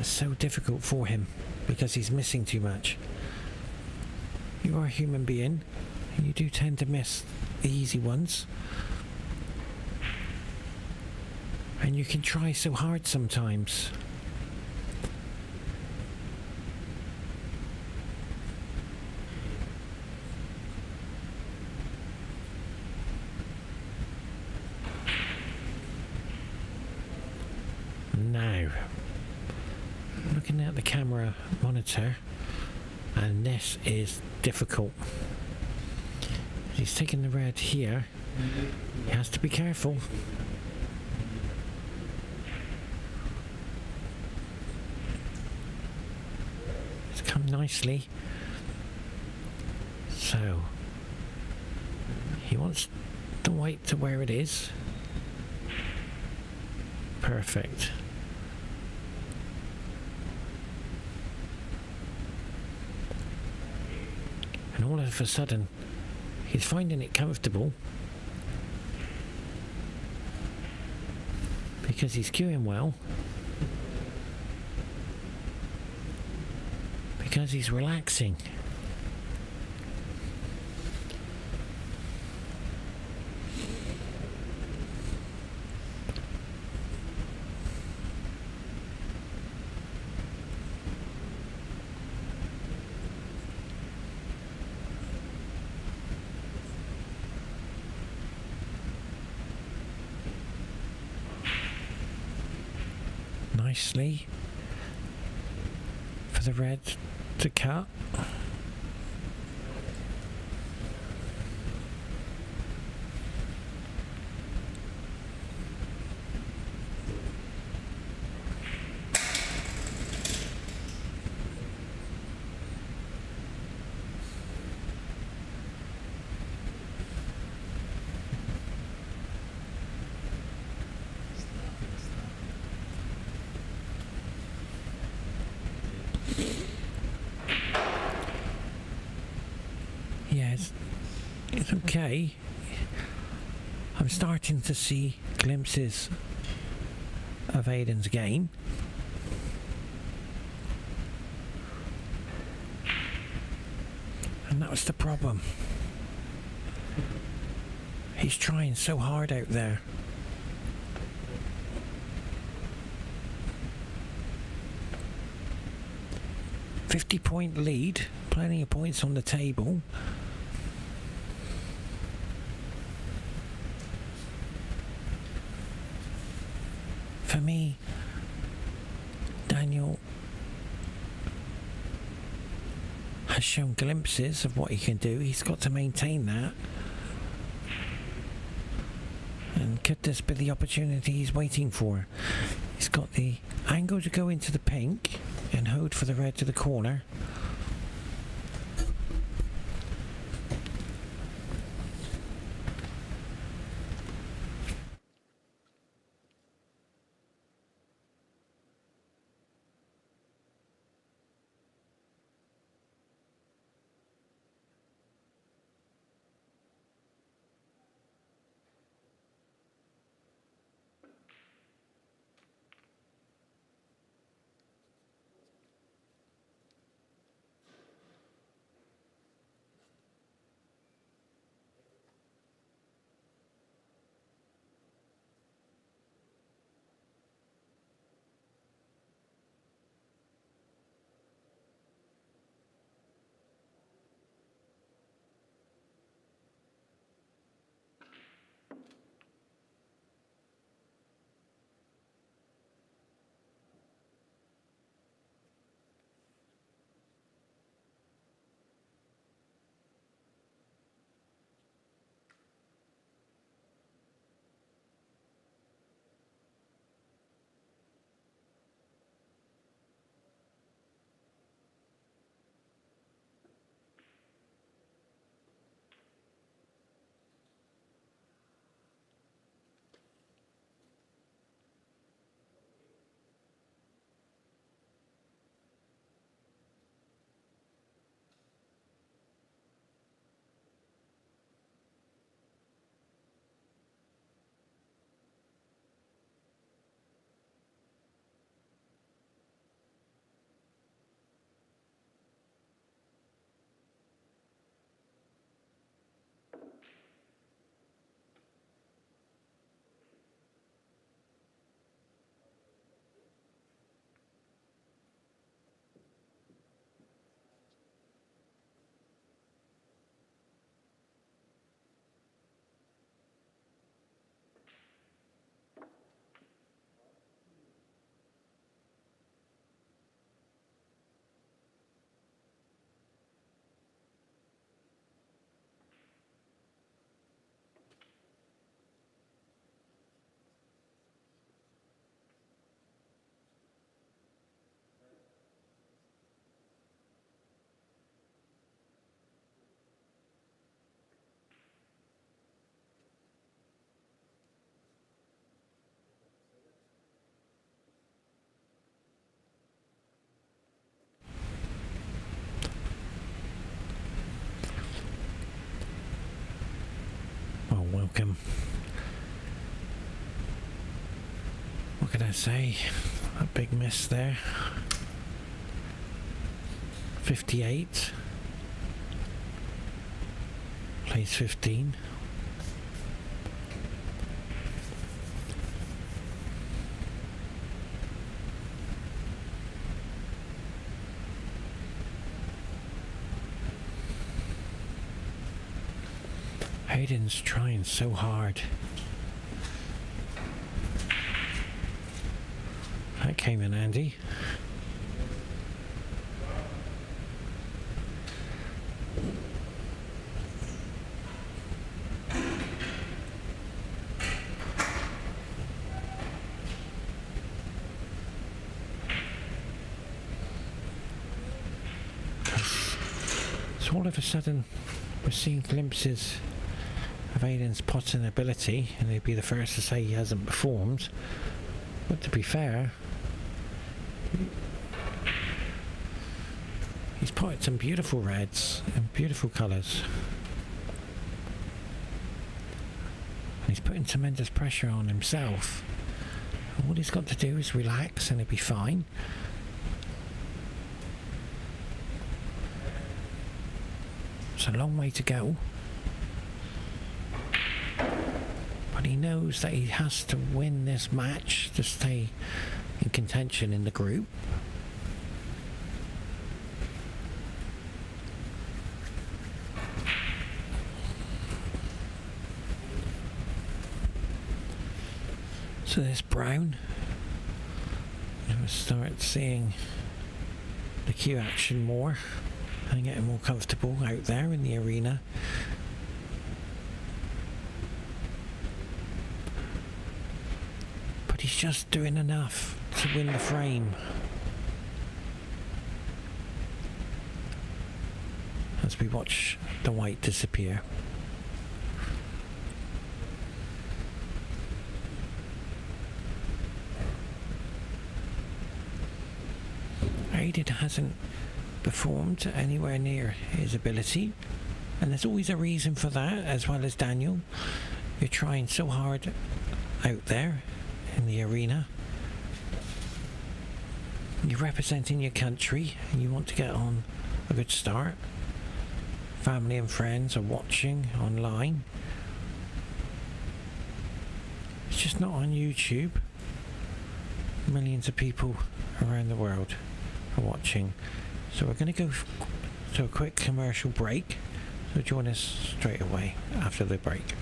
so difficult for him because he's missing too much. You are a human being, and you do tend to miss the easy ones. And you can try so hard sometimes. Now, looking at the camera monitor, and this is difficult. He's taking the red here. He has to be careful. It's come nicely. So, he wants the white to where it is. Perfect. And all of a sudden, he's finding it comfortable because he's cueing well, because he's relaxing. Nicely for the red to cut. Yes, it's okay. I'm starting to see glimpses of AIDAN's game. And that was the problem. He's trying so hard out there. .50 lead, plenty of points on the table. For me, Daniel has shown glimpses of what he can do. He's got to maintain that. And could this be the opportunity he's waiting for? He's got the angle to go into the pink and hold for the red to the corner. what can I say? A big miss there. 58. Plays 15. Aidan's trying so hard. That came in handy. So all of a sudden we're seeing glimpses of Aidan's potting ability, and he'd be the first to say he hasn't performed, but to be fair, he's potted some beautiful reds and beautiful colours, and he's putting tremendous pressure on himself, and all he's got to do is relax and he'll be fine. It's a long way to go, but he knows that he has to win this match to stay in contention in the group. So there's brown. And we'll start seeing the cue action more and getting more comfortable out there in the arena. But he's just doing enough to win the frame. As we watch the white disappear. Aidan hasn't performed anywhere near his ability, and there's always a reason for that, as well as Daniel. You're trying so hard out there in the arena. You're representing your country and you want to get on a good start. Family and friends are watching online. It's just not on YouTube. Millions of people around the world are watching. So we're going to go to a quick commercial break. So join us straight away after the break.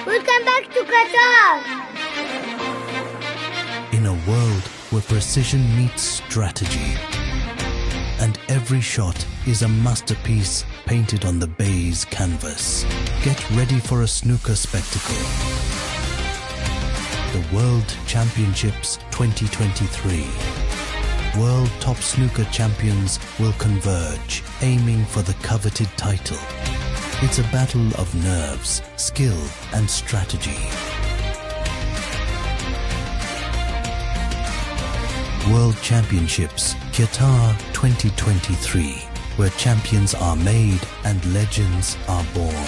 Welcome back to Qatar. In a world where precision meets strategy, and every shot is a masterpiece painted on the baize canvas, get ready for a snooker spectacle. The World Championships 2023. World top snooker champions will converge, aiming for the coveted title. It's a battle of nerves, skill, and strategy. World Championships Qatar 2023, where champions are made and legends are born.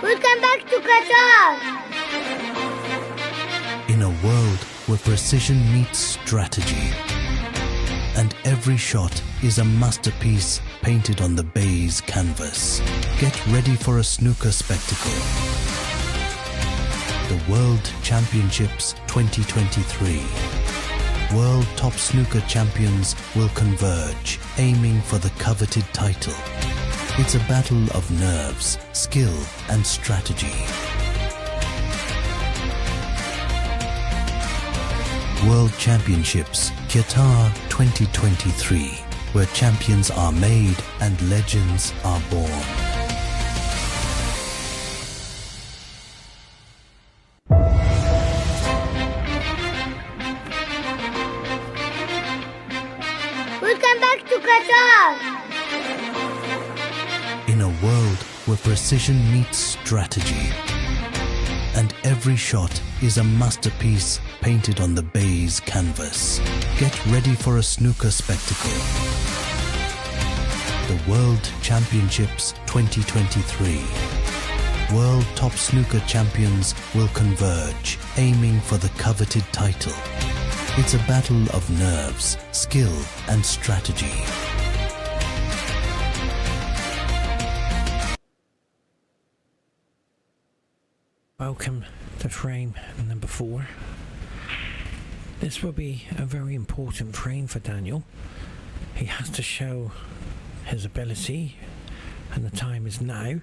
Welcome back to Qatar. In a world where precision meets strategy, and every shot is a masterpiece painted on the baize canvas, get ready for a snooker spectacle. The World Championships 2023. World top snooker champions will converge, aiming for the coveted title. It's a battle of nerves, skill, and strategy. World Championships Qatar 2023, where champions are made and legends are born. Welcome back to Qatar. In a world where precision meets strategy. And every shot is a masterpiece painted on the baize canvas. Get ready for a snooker spectacle. The World Championships 2023. World top snooker champions will converge, aiming for the coveted title. It's a battle of nerves, skill, and strategy. Welcome to frame number 4. This will be a very important frame for Daniel. He has to show his ability, and the time is now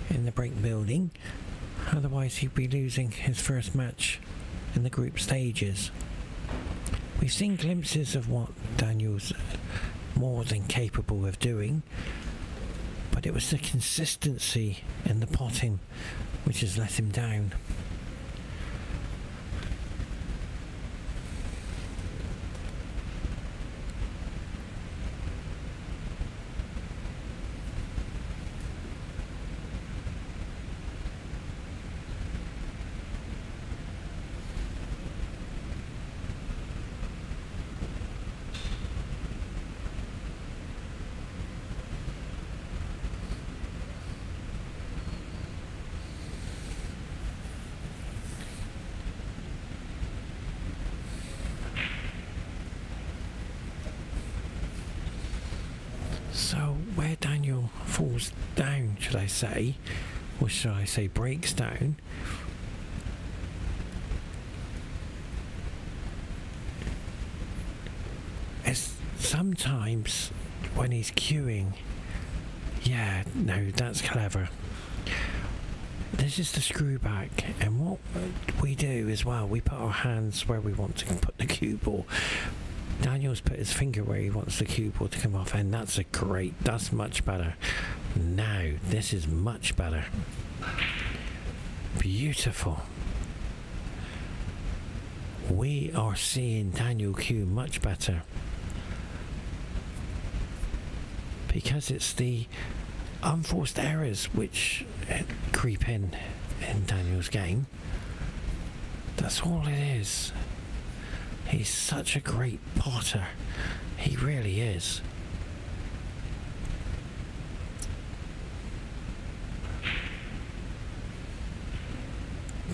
in the break building. Otherwise he'd be losing his first match in the group stages. We've seen glimpses of what Daniel's more than capable of doing, but it was the consistency in the potting which has let him down. So where Daniel falls down, should I say, or should I say breaks down, is sometimes when he's queuing. Yeah, no, that's clever. This is the screw back, and what we do as well, we put our hands where we want to put the cue ball. Daniel's put his finger where he wants the cue ball to come off, and that's much better. Now, this is much better. Beautiful. We are seeing Daniel cue much better. Because it's the unforced errors which creep in Daniel's game. That's all it is. He's such a great potter. He really is.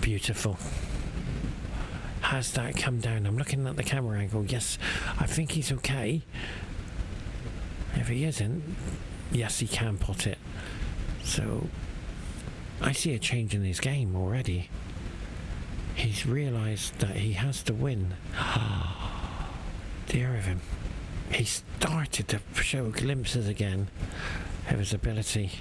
Beautiful. Has that come down? I'm looking at the camera angle. Yes, I think he's okay. If he isn't, yes, he can pot it. So, I see a change in his game already. He's realised that he has to win. Dear of him. He started to show glimpses again of his ability.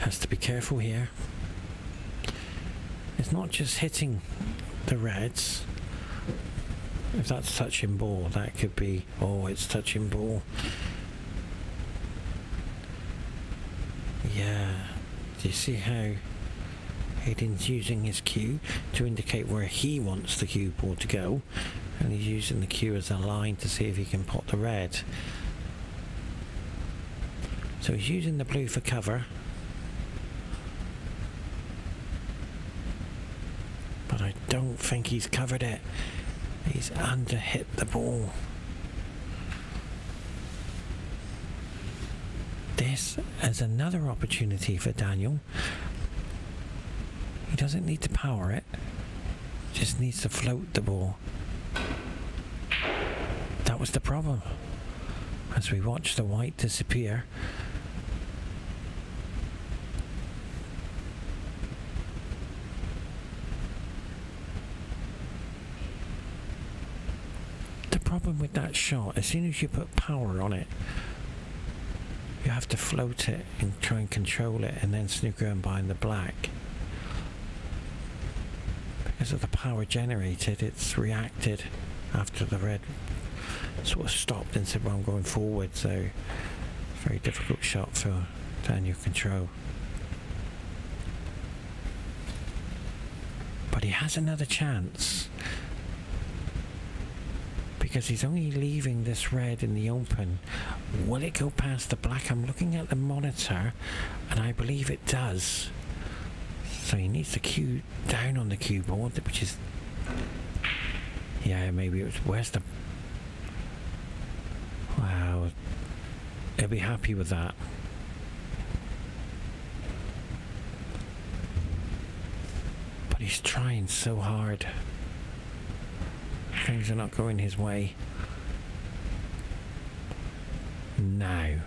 Has to be careful here. It's not just hitting the reds. If that's touching ball, that could be, oh, it's touching ball. Yeah. Do you see how Aidan's using his cue to indicate where he wants the cue ball to go, and he's using the cue as a line to see if he can pot the red. So he's using the blue for cover. But I don't think he's covered it. He's under hit the ball. This is another opportunity for Daniel. He doesn't need to power it. Just needs to float the ball. That was the problem. As we watch the white disappear. The problem with that shot, as soon as you put power on it, you have to float it and try and control it, and then snooker and behind the black. Because of the power generated, it's reacted after the red sort of stopped and said, well, I'm going forward, so very difficult shot for Daniel Control. But he has another chance, because he's only leaving this red in the open. Will it go past the black? I'm looking at the monitor, and I believe it does. So he needs to cue down on the cue board, which is... yeah, maybe it was... where's the... wow. He'll be happy with that. But he's trying so hard. Things are not going his way. Now,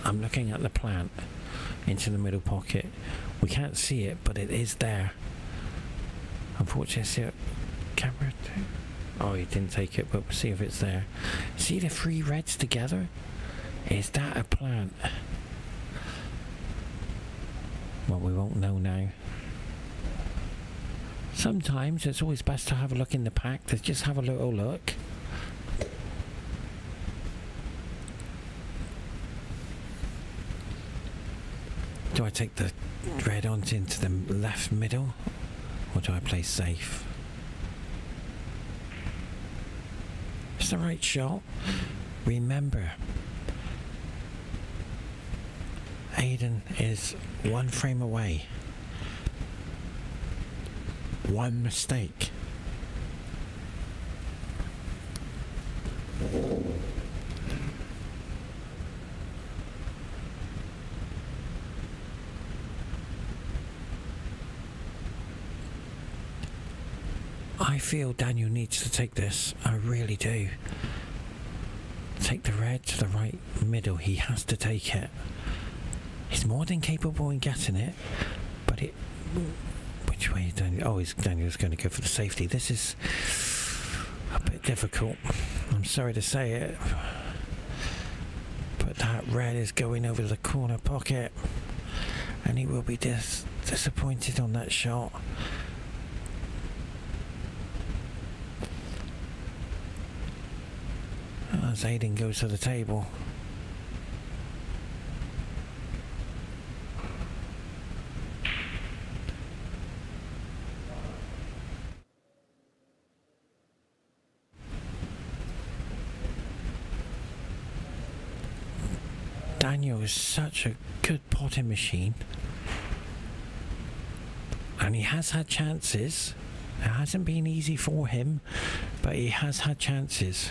I'm looking at the plant into the middle pocket. We can't see it, but it is there. Unfortunately, I see it. Camera. Oh, he didn't take it, but we'll see if it's there. See the three reds together? Is that a plant? Well, we won't know now. Sometimes it's always best to have a look in the pack, to just have a little look. Do I take the red on into the left middle, or do I play safe? It's the right shot. Remember, AIDAN is one frame away. One mistake. I feel Daniel needs to take this. I really do. Take the red to the right middle. He has to take it. He's more than capable in getting it, but it... which way is Daniel? Oh, Daniel's going to go for the safety. This is a bit difficult. I'm sorry to say it, but that red is going over the corner pocket, and he will be disappointed on that shot. As AIDAN goes to the table. Daniel is such a good potting machine, and he has had chances. It hasn't been easy for him, but he has had chances.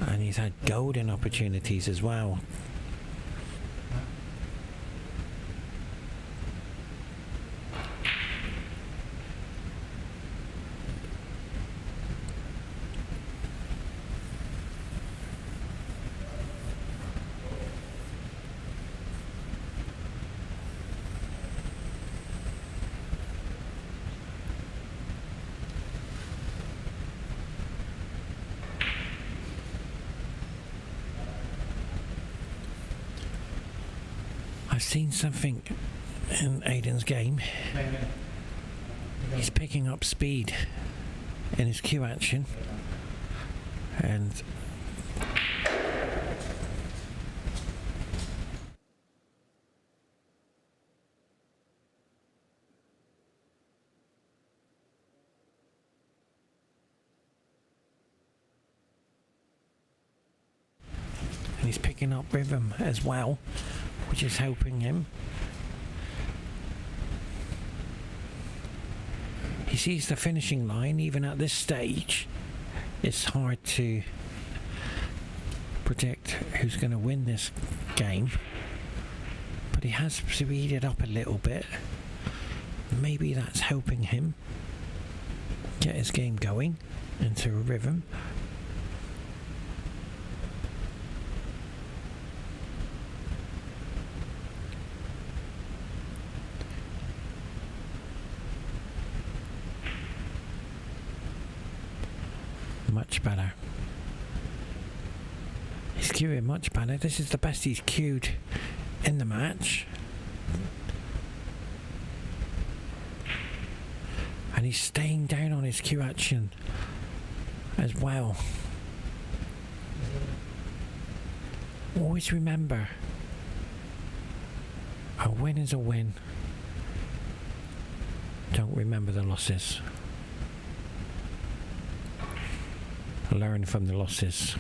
And he's had golden opportunities as well. I've seen something in AIDAN's game. He's picking up speed in his cue action, and he's picking up rhythm as well, which is helping him. He sees the finishing line. Even at this stage, it's hard to predict who's going to win this game, but he has speeded up a little bit. Maybe that's helping him get his game going into a rhythm. Much better. He's queuing much better. This is the best he's queued in the match. And he's staying down on his queue action as well. Always remember, a win is a win. Don't remember the losses. Learn from the losses.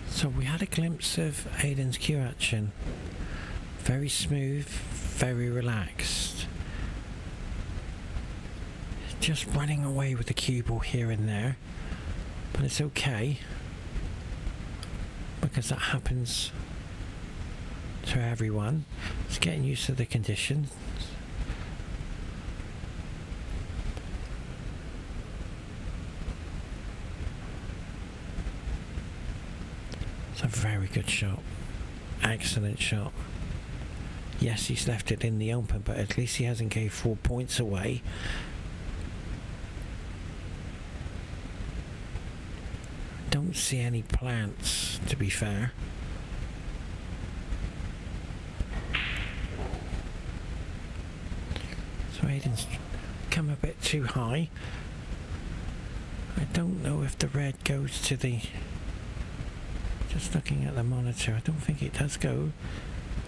So we had a glimpse of Aidan's cue action. Very smooth, very relaxed. Just running away with the cue ball here and there. But it's okay, because that happens to everyone. It's getting used to the conditions. A very good shot. Excellent shot. Yes, he's left it in the open, but at least he hasn't gave 4 points away. Don't see any plants, to be fair. So Aidan's come a bit too high. I don't know if the red goes to the... Just looking at the monitor, I don't think it does go.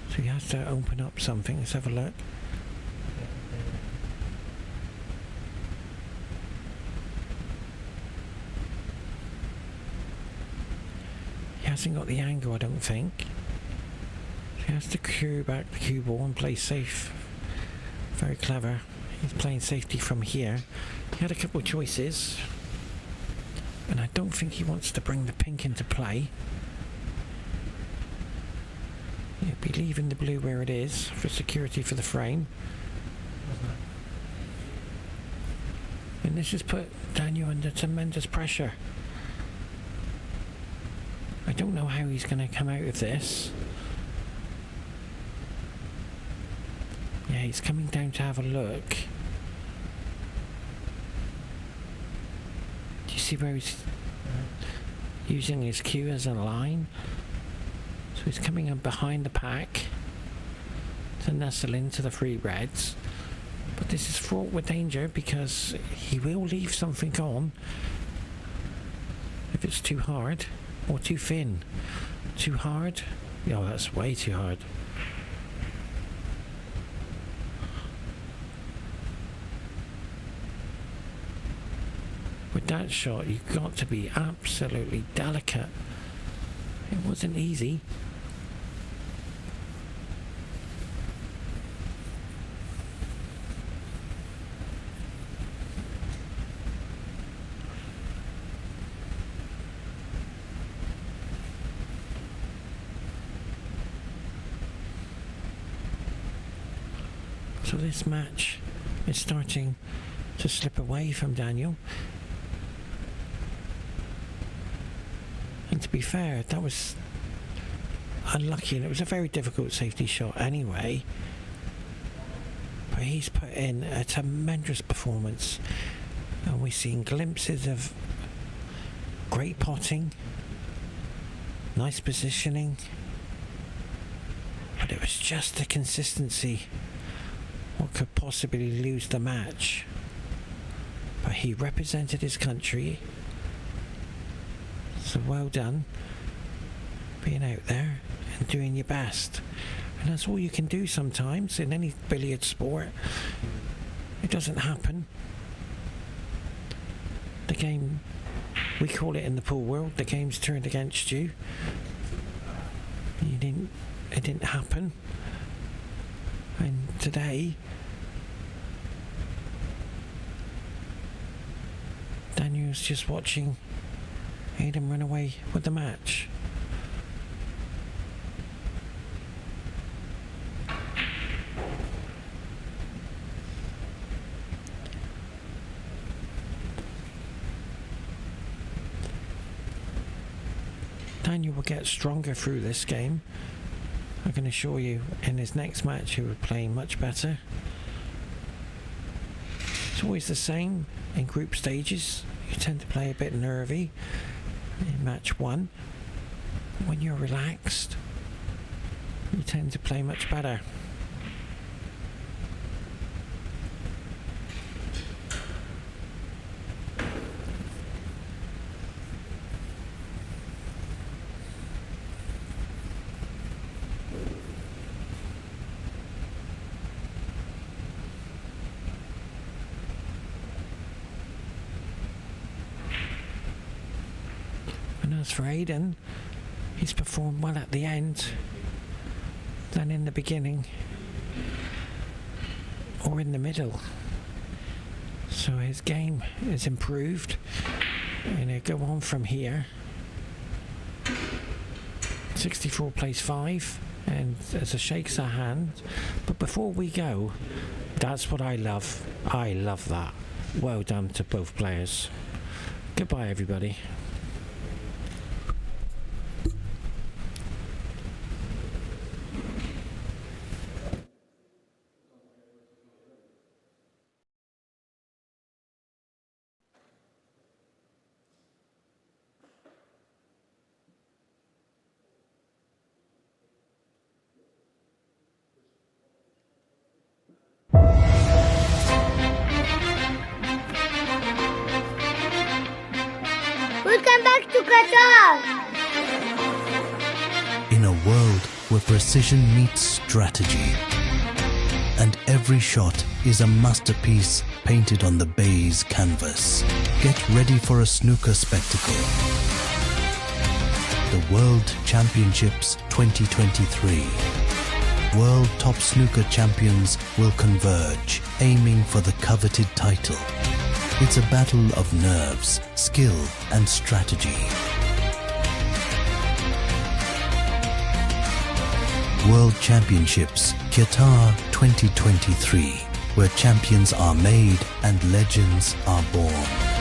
So he has to open up something. Let's have a look. He hasn't got the angle, I don't think. So he has to cue back the cue ball and play safe. Very clever. He's playing safety from here. He had a couple of choices. And I don't think he wants to bring the pink into play. He'll be leaving the blue where it is for security for the frame. And this has put Daniel under tremendous pressure. I don't know how he's going to come out of this. Yeah, he's coming down to have a look. Do you see where he's using his cue as a line? So he's coming up behind the pack to nestle into the free reds. But this is fraught with danger because he will leave something on if it's too hard or too thin. Too hard? Oh, that's way too hard. With that shot, you've got to be absolutely delicate. It wasn't easy. So this match is starting to slip away from Daniel. And to be fair, that was unlucky, and it was a very difficult safety shot anyway. But he's put in a tremendous performance, and we're seeing glimpses of great potting, nice positioning, but it was just the consistency what could possibly lose the match. But he represented his country, so well done being out there and doing your best. And that's all you can do sometimes in any billiard sport. It doesn't happen. The game, we call it in the pool world, the game's turned against you. It didn't happen. And today, Daniel's just watching AIDAN run away with the match. Daniel will get stronger through this game. I can assure you, in his next match he will play much better. It's always the same in group stages. You tend to play a bit nervy in match 1. When you're relaxed, you tend to play much better. And as for AIDAN, he's performed well at the end than in the beginning or in the middle. So his game is improved and he'll go on from here. 64 plays 5 and as a shakes our hand. But before we go, that's what I love. I love that. Well done to both players. Goodbye everybody. Welcome back to Qatar. In a world where precision meets strategy, and every shot is a masterpiece painted on the baize canvas, get ready for a snooker spectacle. The World Championships 2023. World top snooker champions will converge, aiming for the coveted title. It's a battle of nerves, skill and strategy. World Championships Qatar 2023, where champions are made and legends are born.